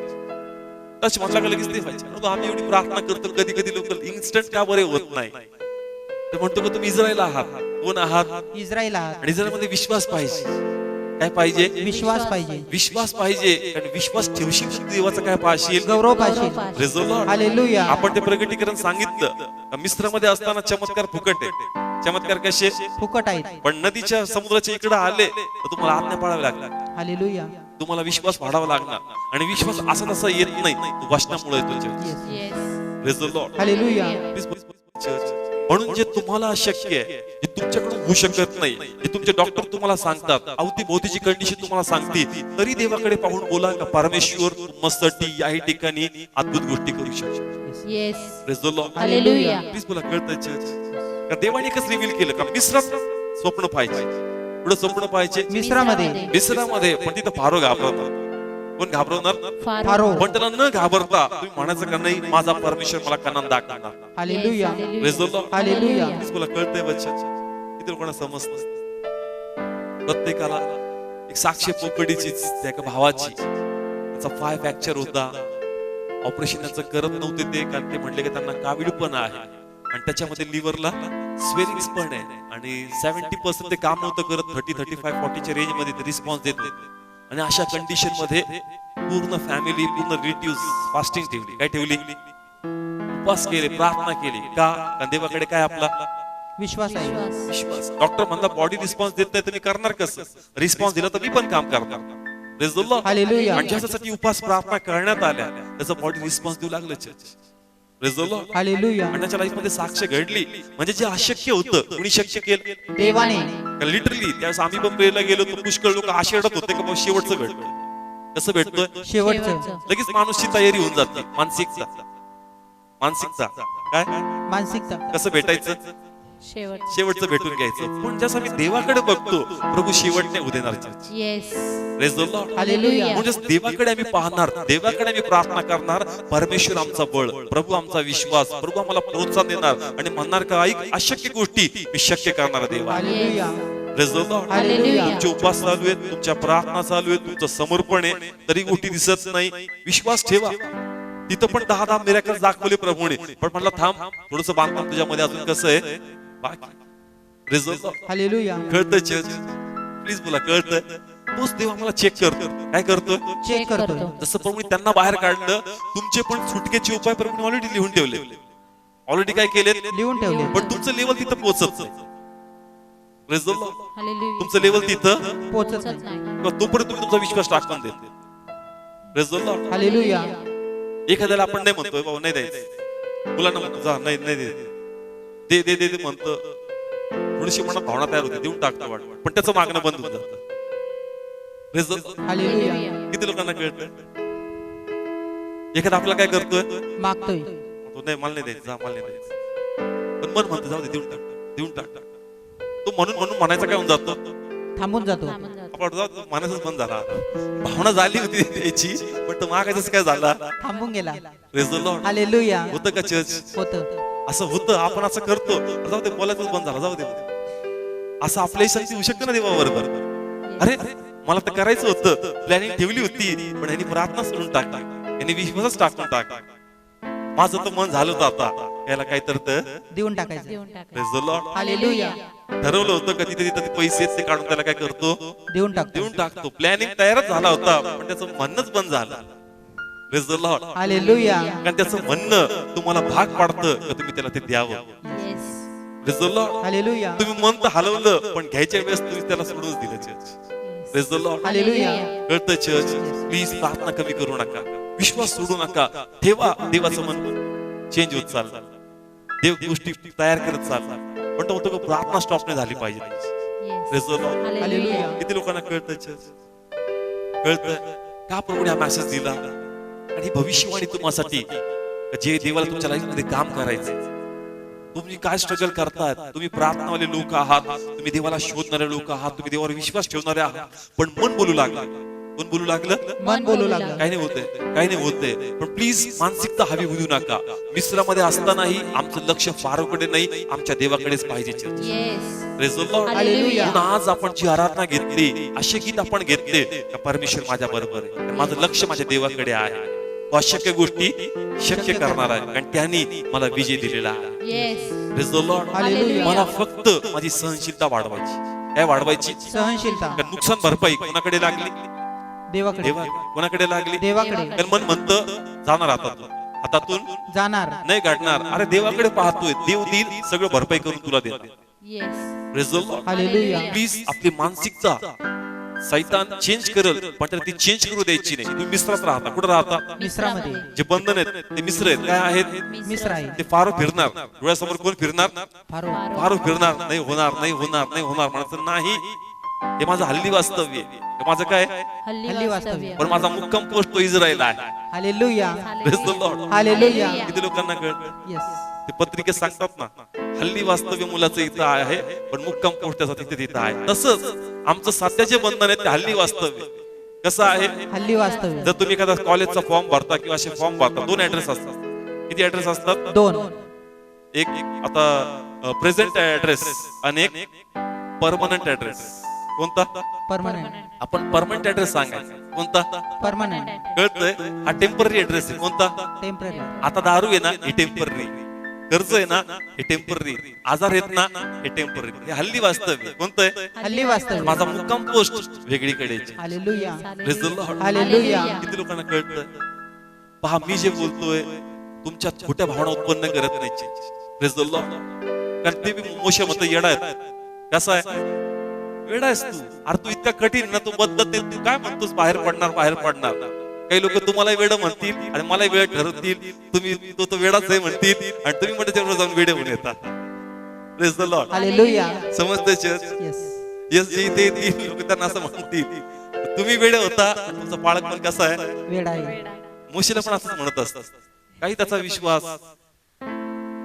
टच म्हटला का लगेच ते व्हायचे. प्रभू आम्ही एवढी प्रार्थना करतो, कधी कधी लोक इन्स्टंट का बरे होत नाही. ते म्हणतो का तुम्ही इस्रायल आहात. कोण आहात? इस्रायल आहात. आणि इस्रायलमध्ये विश्वास पाहिजे. काय पाहिजे? विश्वास पाहिजे. विश्वास पाहिजे. आणि विश्वास ठेवशील तर देवाचं काय पाहशील? गौरव पाहिजे. Praise the Lord. हालेलुया. आपण ते प्रगटीकरण सांगितलं. मिस्रमध्ये असताना चमत्कार फुकट आहे. चमत्कार कसे? फुकट आहेत. पण नदीच्या समुद्राच्या इकडे आले तर तुम्हाला आज्ञा पाळावी लागणार, हालेलुया. तुम्हाला विश्वास वाढावा लागणार. आणि विश्वास असा तसा येत नाही, तो वचनामुळे येतो church. Yes. Praise the Lord. Hallelujah. Please, please, please, church. म्हणून जे तुम्हाला अशक्य आहे, जे तुमच्याकडून होऊ शकत नाही, जे तुमचे डॉक्टर तुम्हाला सांगतात, अवतीभोवतीची कंडिशन तुम्हाला सांगते, तरी देवाकडे पाहून बोला का परमेश्वर तुम्हासाठी याही ठिकाणी अद्भुत गोष्टी करू शकतो. Yes. Praise the Lord. Hallelujah. Please तुला कळतं चर्च, का देवाने कसं रिव्हील केलं का मिस्रात स्वप्न पाहिजे, पुढे स्वप्न पाहिजे मिस्रामध्ये. मिस्रामध्ये, पण तिथं फारो घाबरतात. कोण घाबरवणार? फारो. पण त्याला न घाबरता तुम्ही म्हणायचं का नाही, माझा परमेश्वर मला कनान दाखवणार. Hallelujah. Praise the Lord. Hallelujah. Please तुला कळतंय बच्चा, किती लोकांना समजतं. प्रत्येकाला एक साक्ष पोकडीचीच त्या एका भावाची, त्याचा पाय फ्रॅक्चर होता, ऑपरेशन त्याचं करत नव्हते ते, कारण ते म्हणले की त्यांना कावीळपणा आहे आणि त्याच्यामध्ये लिव्हरला स्वेलिंग्स पण आहे आणि 70% ते काम नव्हतं करत, 30-35-40च्या रेंज मध्ये ते रिस्पॉन्स देत होते. आणि अशा कंडिशन मध्ये पूर्ण फॅमिली, पूर्ण रिलेटिव्ह फास्टिंग ठेवली. काय ठेवली? उपवास केले, प्रार्थना केली. का? कारण देवाकडे काय आपला विश्वास आहे. विश्वास. डॉक्टर म्हणला बॉडी रिस्पॉन्स देत नाही, तुम्ही करणार कसं? रिस्पॉन्स दिला तर मी पण काम करणार. Praise the Lord. हालेलुया. आणि ज्याच्यासाठी उपवास प्रार्थना करण्यात आल्या त्याचा बॉडी रिस्पॉन्स देऊ लागलं church. Praise the Lord. Hallelujah. आणि त्याच्या लाईफ मध्ये साक्ष घडली. म्हणजे जे अशक्य होतं कुणी शक्य केलं देवाने. लिटरली. त्यावेळेस आम्ही पण प्रेयरला गेलो तर पुष्कळ लोक असे रडत होते की शेवटचं भेटतं. कसं भेटतोय? शेवटचं. लगेच माणूसची तयारी होऊन जाते. मानसिकता. मानसिकता काय? मानसिकता. कसं भेटायचं? शेवटचं भेटून घ्यायचं. पण जसं मी देवाकडे बघतो, प्रभू शेवट नाही उदेणार. Yes. Praise the Lord. Hallelujah. म्हणजे देवाकडे आम्ही पाहणार, देवाकडे आम्ही प्रार्थना करणार, परमेश्वर आमचा बळ, प्रभू आमचा विश्वास, प्रभू आम्हाला प्रोत्साहन देणार आणि म्हणणार का ऐक, अशक्य गोष्टी मी शक्य करणार देवा. Hallelujah. Praise the Lord. Hallelujah. तुमचे उपवास चालू आहेत, तुमच्या प्रार्थना चालू आहेत, तुमचं समर्पण आहे, तरी गोष्टी दिसत नाही. विश्वास ठेवा. तिथं पण 10 मिराकल्स दाखवले प्रभूने, पण म्हणला थांब, थोडस बांधकाम तुझ्यामध्ये अजून कसं आहे बाकी. Praise the Lord. हालेलुया. कळतंय चर्च? प्लीज बोला कळतंय? तोच देव आम्हाला चेक करतो. काय करतो? चेक करतो. जसं प्रभूने त्यांना बाहेर काढलं, तुमचे पण सुटकेचे उपाय प्रभूने ऑलरेडी लिहून ठेवले. ऑलरेडी काय केले? लिहून ठेवले. पण तुमचं लेवल तिथं पोहोचत नाही. Praise the Lord. हालेलुया. तुमचं लेवल तिथं पोहोचत पोचत नाही. नाही. तोपर्यंत तुम्ही तुमचा विश्वास टाकून देते. Praise the Lord. हालेलुया. एखाद्याला आपण नाही म्हणतोय बाबा नाही द्यायचं, मुलांना म्हणतो जा नाही नाही दे दे दे दे म्हणतो, थोडीशी मनात भावना तयार होते, देऊन टाकतो वाट, पण त्याचं मागणं बंद होऊन जातं. Praise the Lord. हालेलुया. किती लोकांना कळतं? एखादा आपल्याला काय करतोय, मागतोय. तो नाही मला नाही द्यायचं, जा मला नाही द्यायचं, पण मन म्हणतो जाऊ दे देऊन टाक देऊन टाक. तो म्हणून म्हणायचा काय होऊन जातो, थांबून जातो. आपण जाऊ दे, मानायचाच बंद झाला. भावना झाली होती द्यायची, पण तो मागायचं काय झाला, थांबून गेला. Praise the Lord. हालेलुया. होतं का चर्च? होतं. असं होतं, आपण असं करतो, जाऊ दे बोलायचंच बंद झाला, जाऊ दे. असं आपल्याही संगती होऊ शकतं ना देवाबरोबर. अरे मला तर करायचं होतं, प्लॅनिंग ठेवली होती, पण यांनी प्रार्थना सोडून टाकली, यांनी विश्वासच टाकून टाकला. माझं तर मन झालं होतं आता याला काय तर देऊन टाकायचं. देऊन टाका. Praise the Lord. हालेलुया. ठरवलं होतं कधी तिथे पैसे आहेत ते काढून त्याला काय करतो, देऊन टाकतो. देऊन टाकतो. प्लॅनिंग तयारच झाला होता, पण त्याचं म्हणणंच बंद झालं. Praise the Lord. हालेलुया. कारण त्याचं म्हणणं तुम्हाला भाग पाडतं का तुम्ही त्याला ते द्यावं. Yes. Praise the Lord. Hallelujah. तुम्ही मन तर हलवलं, पण घ्यायच्या वेळेस तुम्ही त्याला सोडूनच दिलं church. Praise the Lord. Hallelujah. कळतं चर्च? प्लीज प्रार्थना कमी करू नका, विश्वास सोडू नका, ठेवा. देवाचं मन चेंज होत चाललं, देव गोष्टी तयार करत चालला, पण तो होतो प्रार्थना स्टॉप नाही झाली पाहिजे. Yes. Praise the Lord. Hallelujah. किती लोकांना कळतं चर्च? कळतं का प्रभूने हा मेसेज दिला आणि भविष्यवाणी तुम्हासाठी, जे देवाला तुमच्या लाईफ मध्ये काम करायचं. तुम्ही काय स्ट्रगल करतात, तुम्ही प्रार्थनावाले लोक आहात, तुम्ही देवाला शोधणारे लोक आहात, तुम्ही देवावर विश्वास ठेवणारे आहात, पण मन बोलू लागला कोण बोलू लागलं? मन बोलू लागलं. काही नाही होतंय, काही नाही होतंय. पण प्लीज मानसिकता हवी होऊ नका. मिस्रामध्ये असतानाही आमचं लक्ष फारोकडे नाही, आमच्या देवाकडेच पाहिजे. Yes. Praise the Lord. Hallelujah. म्हणून आज आपण जी आराधना घेतली, असे गीत आपण घेतले, का परमेश्वर माझ्या बरोबर आहे, कारण माझं लक्ष माझ्या देवाकडे आहे. तो अशक्य गोष्टी शक्य करणार आहे, कारण त्यांनी मला विजय दिलेला आहे. Yes. Praise the Lord. Hallelujah. मला फक्त माझी सहनशीलता वाढवायची. काय वाढवायची? सहनशीलता कारण नुकसान भरपाई कोणाकडे लागली? देवाकडे. देवा. कोणाकडे लागली? देवाकडे कारण मन म्हणतं जाणार हातातून, हातातून जाणार. नाही गाठणार. अरे देवाकडे पाहतोय, देव देईल सगळं भरपाई करून तुला देणार. Yes. Praise the Lord. Hallelujah. Please आपली मानसिकता सैतान चेंज करेल, पण त्याला ती चेंज करू द्यायची नाही. तुम्ही मिश्रात राहता. कुठं राहता? मिश्रामध्ये. जे बंधन आहेत ते मिश्र आहेत. काय आहेत? मिश्र आहे. ते फारो फिरणार. डोळ्यासमोर कोण फिरणार? फारो. फारो फिरणार. नाही होणार, नाही होणार, नाही होणार म्हणायचं नाही. हे माझं हल्ली वास्तव्य आहे. हे माझं काय? हल्ली वास्तव्य. पण माझा मुक्काम पोस्ट तो इस्रायल आहे. Hallelujah. Praise the Lord. Hallelujah. किती लोकांना कळतं? येस. ते पत्रिकेत सांगतात ना, हल्ली वास्तव्य मुलाचं इथं आहे, पण मुक्काम पोस्ट त्याचा तिथे आहे. तसंच आमचं सध्याचे बंधन आहे ते हल्ली वास्तव्य. कसं आहे? हल्ली वास्तव्य. जर तुम्ही एखादा कॉलेजचा फॉर्म भरता किंवा असे फॉर्म भरता, 2 ऍड्रेस असतात. किती ऍड्रेस असतात? 2. एक आता प्रेझेंट ऍड्रेस आणि एक परमनंट ऍड्रेस. कोणता? परमनंट. आपण परमनंट ऍड्रेस सांगायचा. कोणता? परमनंट. कळतंय? हा टेम्पररी ऍड्रेस आहे. कोणता? टेम्पररी. आता दारू आहे ना, हे टेम्पररी. कर्ज आहे ना, हे टेम्पररी. आजार आहेत ना, हे टेम्पररी. हे हल्ली वास्तव्य. कोणतं आहे? हल्ली वास्तव्य. माझा मुक्काम पोस्ट वेगळीकडे. Hallelujah. Praise the Lord. Hallelujah. किती लोकांना कळतं? पहा, मी जे बोलतोय तुमच्या खोट्या भावना उत्पन्न करत नाही. Praise the Lord. कारण ते बी मोशे म्हणतो येडा आहे. कसा आहे? वेडा आहेस तू. अरे तू इतका कठीण ना, तू बदलत नाही. तू काय म्हणतोस बाहेर पडणार, बाहेर पडणार. काही लोक तुम्हाला वेड म्हणतील आणि मला वेळ ठरवतील. तुम्ही तो वेडाच आहे म्हणतील आणि तुम्ही म्हणते तेवढं जाऊन वेडे होऊन येतात. Praise the Lord. हालेलुया. समजते चर्च? येस. येस, जे इथे येतील लोक त्यांना असं म्हणतील, तुम्ही वेडे होता आणि तुमचा पाळक पण कसा आहे? वेड आहे. मोशेला पण असंच म्हणत असतात. काही त्याचा विश्वास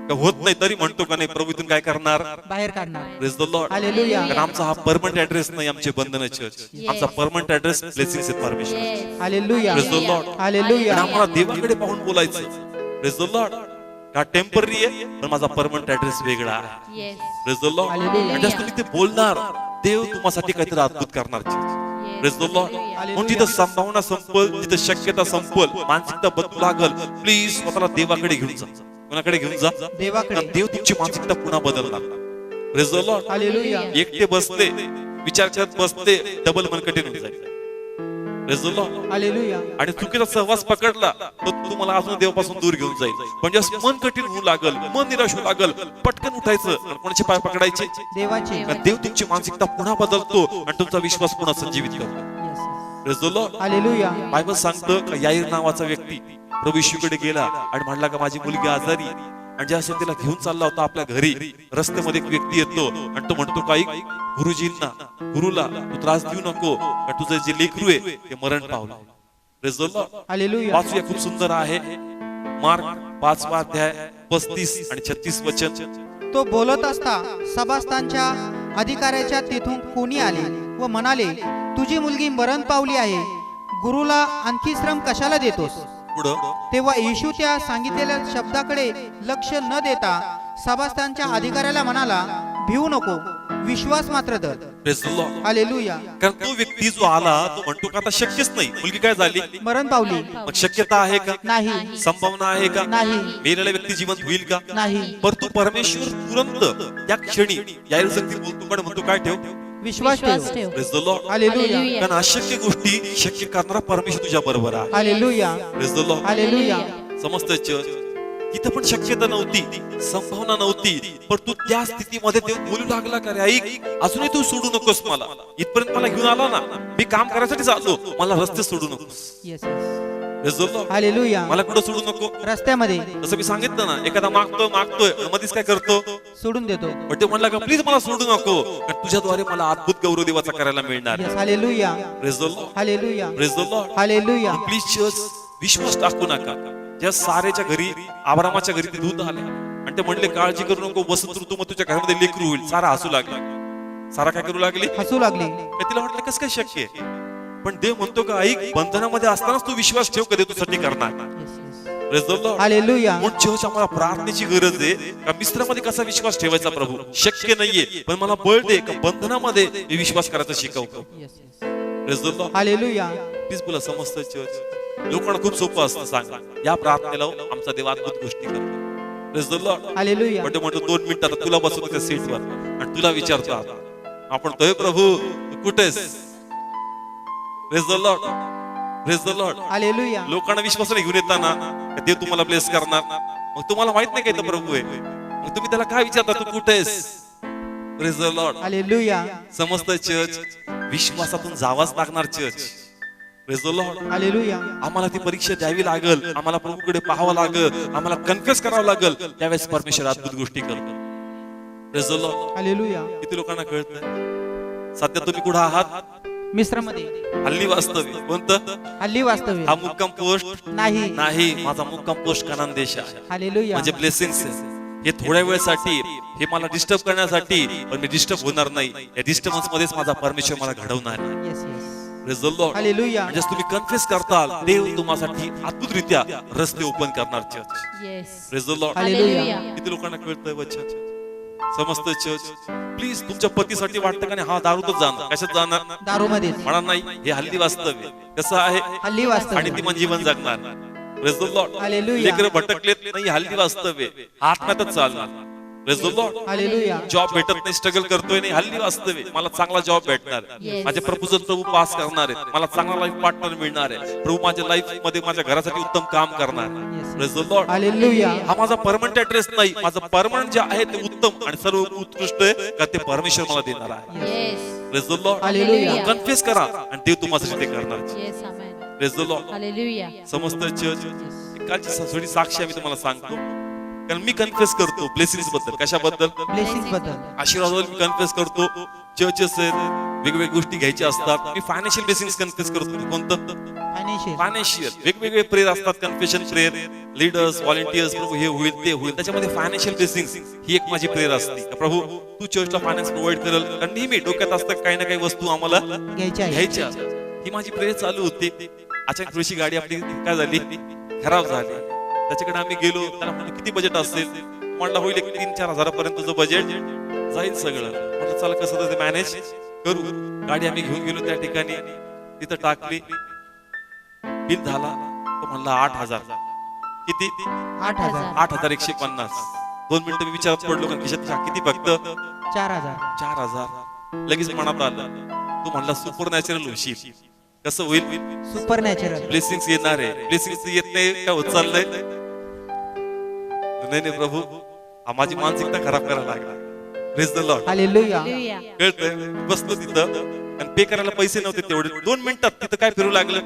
का होत नाही तरी म्हणतो का नाही, प्रभू इथून काय करणार? बाहेर काढणार. Praise the Lord. हालेलुया. कारण आमचा हा परमनंट ऍड्रेस नाही, आमचे बंधन चर्च. आमचा परमनंट ऍड्रेस ब्लेसिंग्स आहेत परमेश्वर. Yes. Hallelujah. Praise the Lord. Hallelujah. आणि आम्हाला देवाकडे पाहून बोलायचं. Praise the Lord. का टेम्पररी आहे, पण माझा परमनंट ऍड्रेस वेगळा आहे. Yes. Praise the Lord. Hallelujah. आणि जसं तुम्ही ते बोलणार, देव तुम्हासाठी काहीतरी अद्भुत करणार. Praise the Lord. म्हणून जिथं संभावना संपल, जिथं शक्यता संपल, मानसिकता बदलू लागल, प्लीज स्वतःला देवाकडे घेऊन जा. कोणाकडे घेऊन जा? देवाकडे. कारण देव तुमची मानसिकता पुन्हा बदलणार. Praise the Lord. हालेलुया. एकटे बसले, विचार करत बसले, डबल मन कठीण होऊन जाईल. Praise the Lord. हालेलुया. आणि चुकीचा सहवास पकडला तर तुम्हाला अजून देवापासून दूर घेऊन जाईल. पण जेव्हा मन कठीण होऊ लागल, मन निराश होऊ लागल, पटकन उठायचं आणि कोणाचे पाय पकडायचे? देवाचे. कारण देव तुमची मानसिकता पुन्हा बदलतो आणि तुमचा विश्वास पुन्हा संजीवित करतो. Yes. Praise the Lord. Hallelujah. Bible सांगतं का याईर नावाचा व्यक्ती प्रभू येशूकडे गेला आणि म्हणला का माझी मुलगी आजारी. आणि ज्या तिला घेऊन चालला होता आपल्या घरी, रस्त्यामध्ये एक व्यक्ती येतो आणि तो म्हणतो काही गुरुजींना, गुरुला तू त्रास देऊ नको, कारण तुझं जे लेकरू आहे ते मरण पावलं. Praise the Lord. हालेलुया. वाचूया, खूप सुंदर आहे. मार्क 5 अध्याय 35 आणि 36 वचन. तो बोलत असता सभास्थांच्या अधिकाऱ्याच्या तेथून कोणी आले व म्हणाले, तुझी मुलगी मरण पावली आहे, गुरुला आणखी श्रम कशाला देतोस? पुढं तेव्हा येशू त्या सांगितलेल्या शब्दाकडे लक्ष न देता सभास्थांच्या अधिकाऱ्याला म्हणाला, भिवू नको, विश्वास मात्र धर. Praise the Lord. हालेलुया. कारण तो व्यक्ती जो आला तो म्हणतो का आता शक्यच नाही, मुलगी काय झाली, मरण पावली. मग शक्यता आहे का? नाही. संभावना आहे का? नाही. मेलेला व्यक्ती जिवंत होईल का? नाही. परंतु परमेश्वर तुरंत या क्षणी यायला संगती बोलतो पण म्हणतो काय ठेव? विश्वास ठेव. Praise the Lord. हालेलुया. कारण अशक्य गोष्टी शक्य करणारा परमेश्वर तुझ्या बरोबर आहे. Hallelujah. Praise the Lord. Hallelujah. समजतंय चर्च? तिथं पण शक्यता नव्हती, संभावना नव्हती, पण तू त्या स्थितीमध्ये देव बोलू लागला का रे, ऐक अजूनही तू सोडू नकोस मला. इथपर्यंत मला घेऊन आला ना, मी काम करायसाठी चाललो, मला रस्ते सोडू नकोस. Yes. Praise the Lord. Hallelujah. मला कुठं सोडू नको. रस्त्यामध्ये जसं मी सांगितलं ना, एखादा मागतोय मध्येच काय करतो, सोडून देतो. पण ते म्हणला का प्लीज मला सोडू नको, कारण तुझ्याद्वारे मला अद्भुत गौरव देवाचा करायला मिळणार. Yes. Hallelujah. Praise the Lord. Hallelujah. Praise the Lord. Hallelujah. Please church विश्वास टाकू नका. ज्या सारेच्या घरी, आब्रामाच्या घरी ते दूत आले आणि ते म्हणले काळजी करू नको, वसंत ऋतू मग तुझ्या घरामध्ये लेकरू होईल. सारा हसू लागला. सारा काय करू लागली? हसू लागली. मी तिला म्हटलं कसं काय शक्य आहे? पण देव म्हणतो का ऐक, बंधनामध्ये असतानाच तू विश्वास ठेव, कधी तुझ्यासाठी करणार. Praise the Lord. हालेलुया. म्हणून चर्च आम्हाला प्रार्थनेची गरज आहे का मिस्त्रामध्ये कसा विश्वास ठेवायचा प्रभू शक्य नाहीये, पण मला बळ दे का बंधनामध्ये मी विश्वास करायचा शिकव. Praise the Lord. Hallelujah. Please बोला समस्त चर्च. लोकांना खूप सोपं असतं सांगा, या प्रार्थनेला आमचा देव अद्भुत गोष्टी करतो. Praise the Lord. हालेलुया. म्हणतो 2 मिनिटात तुला बसवतो त्या सीटवर आणि तुला विचारतो आपण तो प्रभू तू कुठेस. Praise the Lord. Praise the Lord. Hallelujah. लोकांना विश्वासाने घेऊन येताना देव तुम्हाला ब्लेस करणार, मग तुम्हाला माहित नाही काय तर प्रभू आहे, मग तुम्ही त्याला काय विचारता तू कुठेस. Praise the Lord. हालेलुया. समस्त चर्च विश्वासातून जावाच लागणार church. Praise the Lord. Hallelujah. आम्हाला ती परीक्षा द्यावी लागल, आम्हाला प्रभूकडे पाहावं लागल, आम्हाला कन्फ्युज करावं लागल, त्यावेळेस परमेश्वर अद्भुत गोष्टी करतो. Praise the Lord. हालेलुया. किती लोकांना कळतंय सध्या तुम्ही कुठं आहात. मिस्रमध्ये हल्ली वास्तव्य कोणतं, हल्ली वास्तव्य हा मुक्काम पोस्ट नाही. नाही, माझा मुक्काम पोस्ट कनान देश आहे. हालेलुया. म्हणजे ब्लेसिंग्स हे थोड्या वेळसाठी, हे मला डिस्टर्ब करण्यासाठी, पण मी डिस्टर्ब होणार नाही. या डिस्टर्बन्स मध्येच माझा परमेश्वर मला घडवणार आहे. Yes yes. Praise the Lord. Hallelujah. म्हणजे तुम्ही कन्फ्युज करताल, देव तुम्हासाठी अद्भुतरित्या रस्ते ओपन करणार church. Yes. Praise the Lord. Hallelujah. किती लोकांना कळतंय वचन. समस्त चर्च प्लीज तुमच्या पतीसाठी वाटतं का नाही हा दारूतच जाणार, कशात जाणार दारू मध्ये म्हणा नाही, हे हल्ली वास्तव्य कसं आहे हल्ली आणि वास्तव्य. ती म्हणजे जीवन जगणार. Praise the Lord. हालेलुया. लेकरं भटकलेत नाही, हल्ली वास्तव्य आत्म्यातच चालणार. Praise the Lord. Hallelujah. Job भेटत नाही, स्ट्रगल करतोय नाही, हल्ली वास्तव्य मला चांगला जॉब भेटणार, Yes. माझे प्रपोजल प्रभू पास करणार आहेत, मला चांगला लाईफ पार्टनर मिळणार आहे, प्रभू माझ्या लाईफ मध्ये माझ्या घरासाठी उत्तम काम करणार. Yes. Praise the Lord. Hallelujah. हा माझा परमनंट ऍड्रेस नाही, माझं परमनंट जे आहे ते उत्तम आणि सर्व उत्कृष्ट आहे का ते परमेश्वर मला देणार आहे. Yes. Praise the Lord. Hallelujah. Confess करा आणि देव तुम्हाला ते करणार. Yes. Amen. Praise the Lord. Hallelujah. समस्त चर्च कालची थोडी साक्षी आम्ही तुम्हाला सांगतो, कारण मी कन्फेस करतो ब्लेसिंग्स बद्दल. कशाबद्दल? ब्लेसिंग बद्दल. आशीर्वादाबद्दल मी कन्फेस करतो. चर्चेस आहेत, वेगवेगळ्या गोष्टी घ्यायच्या असतात. मी फायनान्शियल ब्लेसिंग्स कन्फेस करतो. कोणतं? फायनान्शियल. फायनान्शियल वेगवेगळे प्रेयर असतात, कन्फेशन प्रेयर, लीडर्स, व्हॉलंटियर्स, प्रभू हे होईल ते होईल, त्याच्यामध्ये फायनान्शियल ब्लेसिंग्स ही एक माझी प्रेयर असते. प्रभू तू चर्चला फायनान्स प्रोव्हाइड करेल, कारण नेहमी डोक्यात असतं काही ना काही वस्तू आम्हाला घ्यायच्या. ही माझी प्रेयर चालू होती. अचानक थोडीशी गाडी आपली काय झाली, खराब झाली. त्याच्याकडे आम्ही गेलो, त्याला म्हणलं किती बजेट असेल, म्हणलं होईल 3-4 हजारापर्यंतचं बजेट जाईल सगळं. म्हटलं चला कसं तर ते मॅनेज करू. गाडी आम्ही घेऊन गेलो त्या ठिकाणी, तिथं टाकली, बिल झाला तो म्हणला 8,000. किती? 8,000. 8,150. 2 मिनिटं मी विचारत पडलो, कारण खिशात किती? फक्त 4,000. 4,000. लगेच मनात आलं, तू म्हणला सुपर नॅचरल होशील. कसं होईल? Super natural. ब्लेसिंग्स येणार आहे. ब्लेसिंग्स येत नाही का होत चाललंय? नाही प्रभू, हा माझी मानसिकता खराब करायला लागला. Praise the Lord. Hallelujah. Hallelujah. कळतंय? बसलो तिथं आणि पे करायला पैसे नव्हते तेवढे. 2 मिनिटात तिथं काय फिरू लागलं?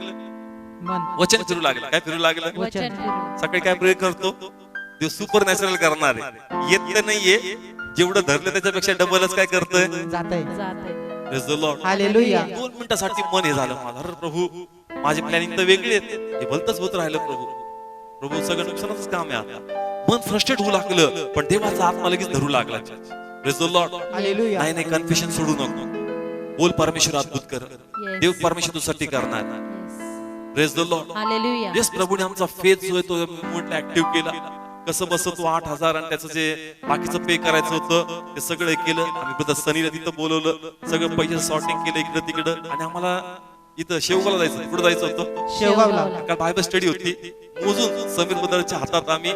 मन. वचन फिरू लागलं. काय फिरू लागलं? वचन फिरू. सकाळी काय प्रे करतो, देव सुपर नॅचरल करणार आहे. येत तर नाहीये, जेवढं धरलं त्याच्यापेक्षा डबलच काय करतोय. जातंय. जाते. Praise the Lord. हालेलुया. 2 मिनिटासाठी मन हे झालं माझं, अरे प्रभू माझी प्लॅनिंग तर वेगळी आहे, हे भलतच होत राहिलं. प्रभू सगळं नुकसानच काम आहे. आता मन फ्रस्ट्रेट होऊ लागलं, पण देवाचा आत्मा लगेच धरू लागला. Praise the Lord. हालेलुया. नाही कन्फ्युजन सोडू नको. बोल परमेश्वर अद्भुत कर. Yes. देव परमेश्वर तुझ्यासाठी करणार. Praise the Lord. Hallelujah. Yes प्रभूने आमचा फेथ जो आहे तो मूवमेंटला ऍक्टिव्ह केला. कसं बसतो तो 8,000 आणि त्याचं जे बाकीचं पे करायचं होतं ते सगळं केलं. आम्ही ब्रदर सनीला तिथं बोलवलं, सगळं पैसे सॉर्टिंग केलं इकडं तिकडं. आणि आम्हाला इथं शेवगावला जायचं, कुठं जायचं होतं? शेवगावला. काल बायबल स्टडी होती. मोजून समीर बदरच्या हातात आम्ही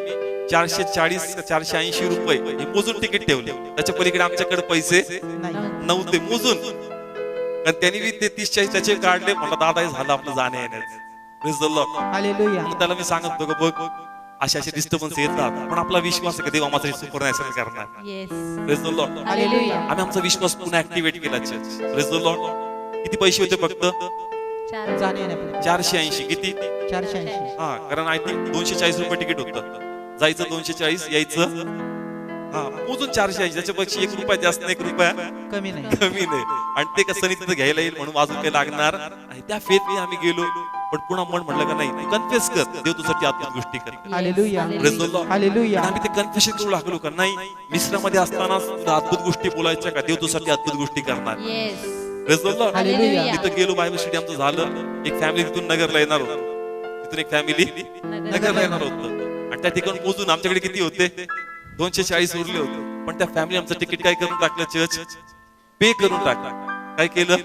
440 का 480 रुपये हे मोजून तिकीट ठेवले. त्याच्या पलीकडे आमच्याकडे पैसे नाही. नव्हते मोजून, कारण त्यांनी ते 30-40 त्याचे काढले. मला दादा हे झालं आपलं जाण्या येण्याचं. Praise the Lord. हालेलुया. मग त्याला मी सांगत होतो बघ असे डिस्टर्बन्स येतात, पण आपला विश्वास आहे की देव आम्हाला सुपर नॅचरल करणार. Yes. Praise the Lord. Hallelujah. आम्ही आमचा विश्वास पुन्हा ऍक्टिव्हेट केला. Praise the Lord. किती पैसे होते? फक्त 480. किती? 480. हा, कारण आय थिंक 240 रुपये तिकीट होतं. जायचं 240, यायचं हा मोजून 480. त्याच्यापेक्षा 1 रुपया जास्त नाही, 1 रुपया कमी नाही. कमी नाही. आणि ते कसं तिथं घ्यायला येईल म्हणून अजून काही लागणार नाही. त्या फेथने आम्ही गेलो, पण पुन्हा मन म्हणलं का नाही तू कन्फेस कर, देव तुझ्यासाठी अद्भुत गोष्टी कर. Hallelujah. Praise the Lord. Hallelujah. आणि आम्ही ते कन्फेशन करू लागलो का नाही मिश्रामध्ये असताना अद्भुत गोष्टी बोलायच्या का देव तुझ्यासाठी अद्भुत गोष्टी करणार. Yes. Praise the Lord. Hallelujah. तिथं गेलो, बायबल स्टडी आमचं झालं. एक फॅमिली तिथून नगरला येणार होती. तिथून एक फॅमिली नगरला येणार होतं आणि त्या ठिकाणी मोजून आमच्याकडे किती होते? 240 उरले होते. पण त्या फॅमिली आमचं तिकीट काय करून टाकलं? चर्च पे करून टाकलं. काय केलं?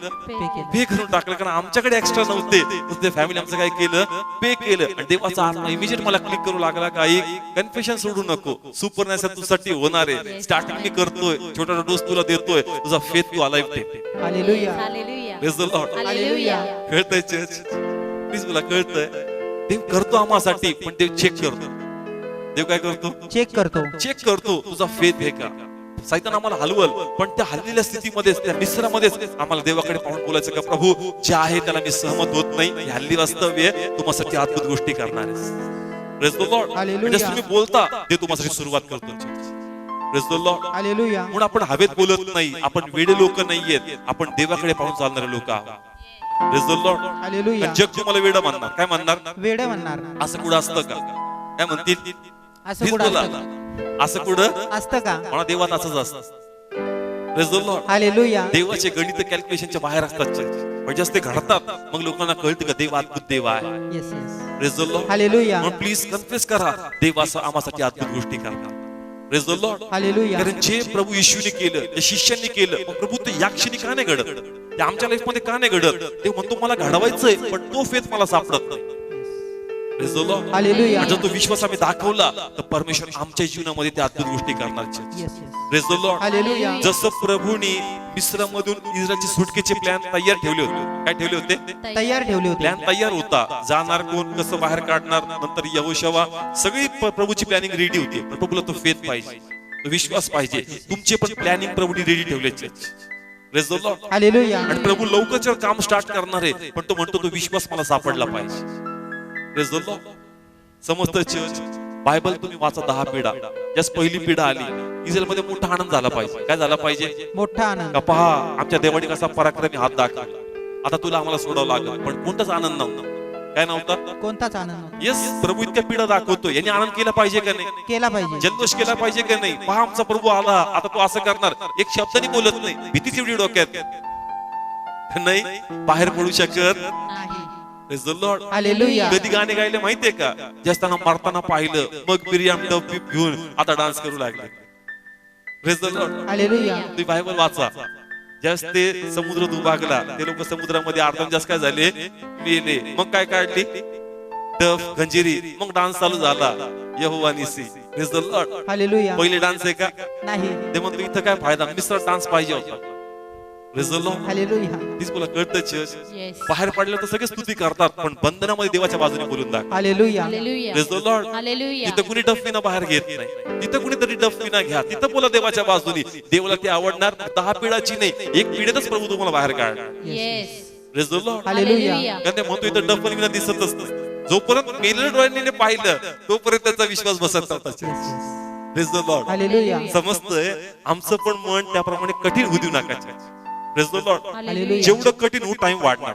पे करून टाकलं, कारण आमच्याकडे एक्स्ट्रा नव्हते. ते फॅमिली आमचं काय केलं? पे केलं. आणि देवाचा आत्मा इमिजिएट मला क्लिक करू लागला, काही कन्फ्युजन सोडू नको, सुपरनॅचरल तुझ्यासाठी होणार आहे. स्टार्टिंग मी करतोय, छोटा डोस तुला देतोय, तुझा फेथ तू अलाइव्ह ठेव. Hallelujah. Hallelujah. Praise the Lord. Hallelujah. कळतंय चर्च? प्लीज मला कळतंय. देव करतो आम्हासाठी, पण देव चेक करतो. देव काय करतो? चेक करतो. चेक करतो तुझा फेथ आहे का. सैतान आम्हाला हलवल, पण त्या हललेल्या स्थितीमध्ये, त्या मिश्रामध्येच आम्हाला देवाकडे पाहून बोलायचं का, प्रभू जे आहे त्याला मी सहमत होत नाही, ही हल्ली वास्तव्य आहे, तू माझ्यासाठी अद्भुत गोष्टी करणार आहेस. Praise the Lord. Hallelujah. म्हणजे तुम्ही बोलता, ते तुम्हाला सुरुवात करतो. Praise the Lord. हालेलुया. म्हणून आपण हवेत बोलत नाही, आपण वेडे लोक नाहीयेत, आपण देवाकडे पाहून चालणारे लोक आहोत. Praise the Lord. हालेलुया. आणि जग तुम्हाला वेडं म्हणणार. काय म्हणणार? वेड म्हणणार. असं कुठं असतं का? काय म्हणतील? असं मीच कुठं बोला असतं? ना. असं कुठं असतं का? म्हणा, देवात असंच असतं. Praise the Lord. हालेलुया. देवाचे गणित कॅल्क्युलेशनच्या बाहेर असतात church. म्हणजे ते घडतात, मग लोकांना कळतं का देव अद्भुत देव आहे. Yes yes. Praise the Lord. Hallelujah. म्हणून प्लीज कन्फेस करा, देव असं आम्हासाठी अद्भुत गोष्टी करतात. Praise the Lord. हालेलुया. कारण जे प्रभू येशूने केलं, जे शिष्यांनी केलं, मग प्रभू ते या क्षणी का नाही घडत? ते आमच्या लाईफ मध्ये का नाही घडत? ते म्हणतो मला घडवायचंय, पण तो फेथ मला सापडत नाही. Praise the Lord. हालेलुया. जर तो विश्वास आम्ही दाखवला, तर परमेश्वर आमच्या जीवनामध्ये त्या अद्भुत गोष्टी करणार. Yes yes. Praise the Lord. Hallelujah. जसं प्रभूने मिस्रमधून इस्रायलची सुटकेचे प्लॅन तयार ठेवले होते. काय ठेवले होते? तयार ठेवले होते. प्लॅन तयार होता. जाणार कोण, कसं बाहेर काढणार, नंतर यहोशवा, सगळी प्रभूची प्लॅनिंग रेडी होती. पण प्रभूला तो फेथ पाहिजे, तो विश्वास पाहिजे. तुमचे पण प्लॅनिंग प्रभूने रेडी ठेवले. Praise the Lord. हालेलुया. आणि प्रभू लवकरच काम स्टार्ट करणार आहे, पण तो म्हणतो तो विश्वास मला सापडला पाहिजे. Praise the Lord. समजतं चर्च? बायबल तुम्ही वाचा 10 पिढा. जस्ट पहिली पिढा आली, इस्रायलमध्ये मोठा आनंद झाला पाहिजे. काय झाला पाहिजे? मोठा आनंद. का पहा, आमच्या देवाने कसा पराक्रमी हात दाखवला, आता तुला आम्हाला सोडावं लागेल. पण कोणताच आनंद नव्हता. काय नव्हता? कोणताच आनंद नव्हता. येस, प्रभू इतक्या पिढा दाखवतो, यांनी आनंद केला पाहिजे का नाही? केला पाहिजे. जल्लोष केला पाहिजे का नाही? पहा आमचा प्रभू आला, आता तो असं करणार. एक शब्दाने बोलत नाही, भीतीच एवढी डोक्यात नाही, बाहेर पडू शकत. नाही. Praise the Lord. हालेलुया. कधी गाणे गायले माहितीये का? जसताना मरताना पाहिलं, मग बिर्याम डब घेऊन आता डान्स करू लागले. Praise the Lord. हालेलुया. तुम्ही बायबल वाचा. जस्ट ते समुद्र दुभागला, ते लोक समुद्रामध्ये अर्धम जास्त काय झाले, मेले. मग काय काढली? डफ, गंजिरी. मग डान्स चालू झाला, यहोवा निसी. Praise the Lord. हालेलुया. पहिले डान्स आहे का? नाही. ते म्हणतो इथं काय फायदा, मिश्र डान्स पाहिजे होता. Praise the Lord. हालेलुया. तीच बोला कळतं चर्च. Yes. बाहेर पडलं तर सगळे स्तुती करतात, पण बंधनामध्ये देवाच्या बाजूने बोलून दाखव. Hallelujah. Hallelujah. Praise the Lord. Hallelujah. तिथं कुणी डफविना बाहेर घेत नाही, तिथं कुणीतरी डफविना घ्या, तिथं बोला देवाच्या बाजूने. देवाला ते आवडणार. 10 पिढाची नाही, एक पिढीतच प्रभू तुम्हाला बाहेर काढणार. Yes. Praise the Lord. Hallelujah. कारण ते म्हणतो इथं डफविना दिसतच नाही. जोपर्यंत मेलेल्या डोळ्यांनी पाहिलं, तोपर्यंत त्याचा विश्वास बसत नव्हता. Yes yes. Praise the Lord. Hallelujah. समजतंय? आमचं पण मन त्याप्रमाणे कठीण होऊ देऊ नका. Praise the Lord. हालेलुया. जेवढं कठीण होऊ, टाइम वाढणार.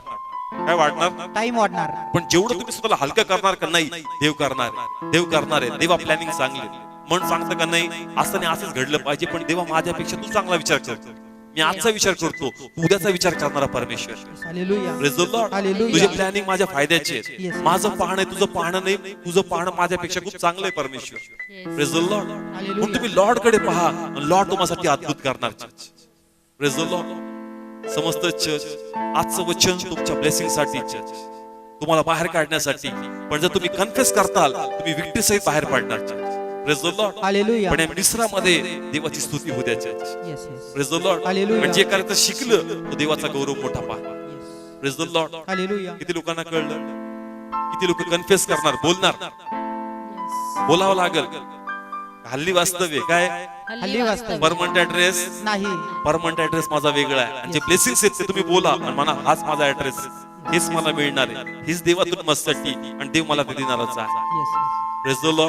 काय वाढणार? टाइम वाढणार. पण जेवढं तुम्ही स्वतःला हलकं करणार का नाही, देव करणार आहे. देव करणार आहे. देवा प्लॅनिंग चांगली. मन सांगतं का नाही, असं नाही असंच घडलं पाहिजे, पण देवा माझ्यापेक्षा तू चांगला विचार करतो. मी आजचा विचार करतो, उद्याचा विचार करणारा परमेश्वर. Hallelujah. Praise the Lord. Hallelujah. तुझे प्लॅनिंग माझ्या फायद्याचे आहेत. Yes. माझं पाहणं आहे, तुझं पाहणं नाही. तुझं पाहणं माझ्यापेक्षा खूप चांगलं आहे परमेश्वर. Yes. Praise the Lord. Hallelujah. म्हणून तुम्ही लॉर्ड कडे पहा, लॉर्ड तुम्हासाठी अद्भुत करणार. Praise the Lord. समजतं चर्च? आजचं वचन तुमच्या ब्लेसिंग साठी, चर्च तुम्हाला बाहेर काढण्यासाठी. पण जर तुम्ही कन्फेस करताल, तुम्ही विक्ट्री सहित बाहेर पडणार. Praise the Lord. हालेलुया. पण या मिश्रामध्ये देवाची स्तुती होऊ द्या. Yes yes. Praise the Lord. Hallelujah. पण जे करायचं शिकलं, तो देवाचा गौरव मोठा पहा. Yes. Praise the Lord. Hallelujah. किती लोकांना कळलं? किती लोक कन्फेस करणार, बोलणार? Yes. बोलावं लागेल. हल्ली वास्तव्य काय? हल्ली वास्तव. परमनंट ऍड्रेस नाही. परमनंट ऍड्रेस माझा वेगळा आहे. आणि जे ब्लेसिंग्स आहेत ते तुम्ही बोला आणि म्हणा, हाच माझा ऍड्रेस, हेच मला मिळणार आहे, हीच देवातून मस्ती आणि देव मला ते देणारच आहे. Yes yes. Praise the Lord.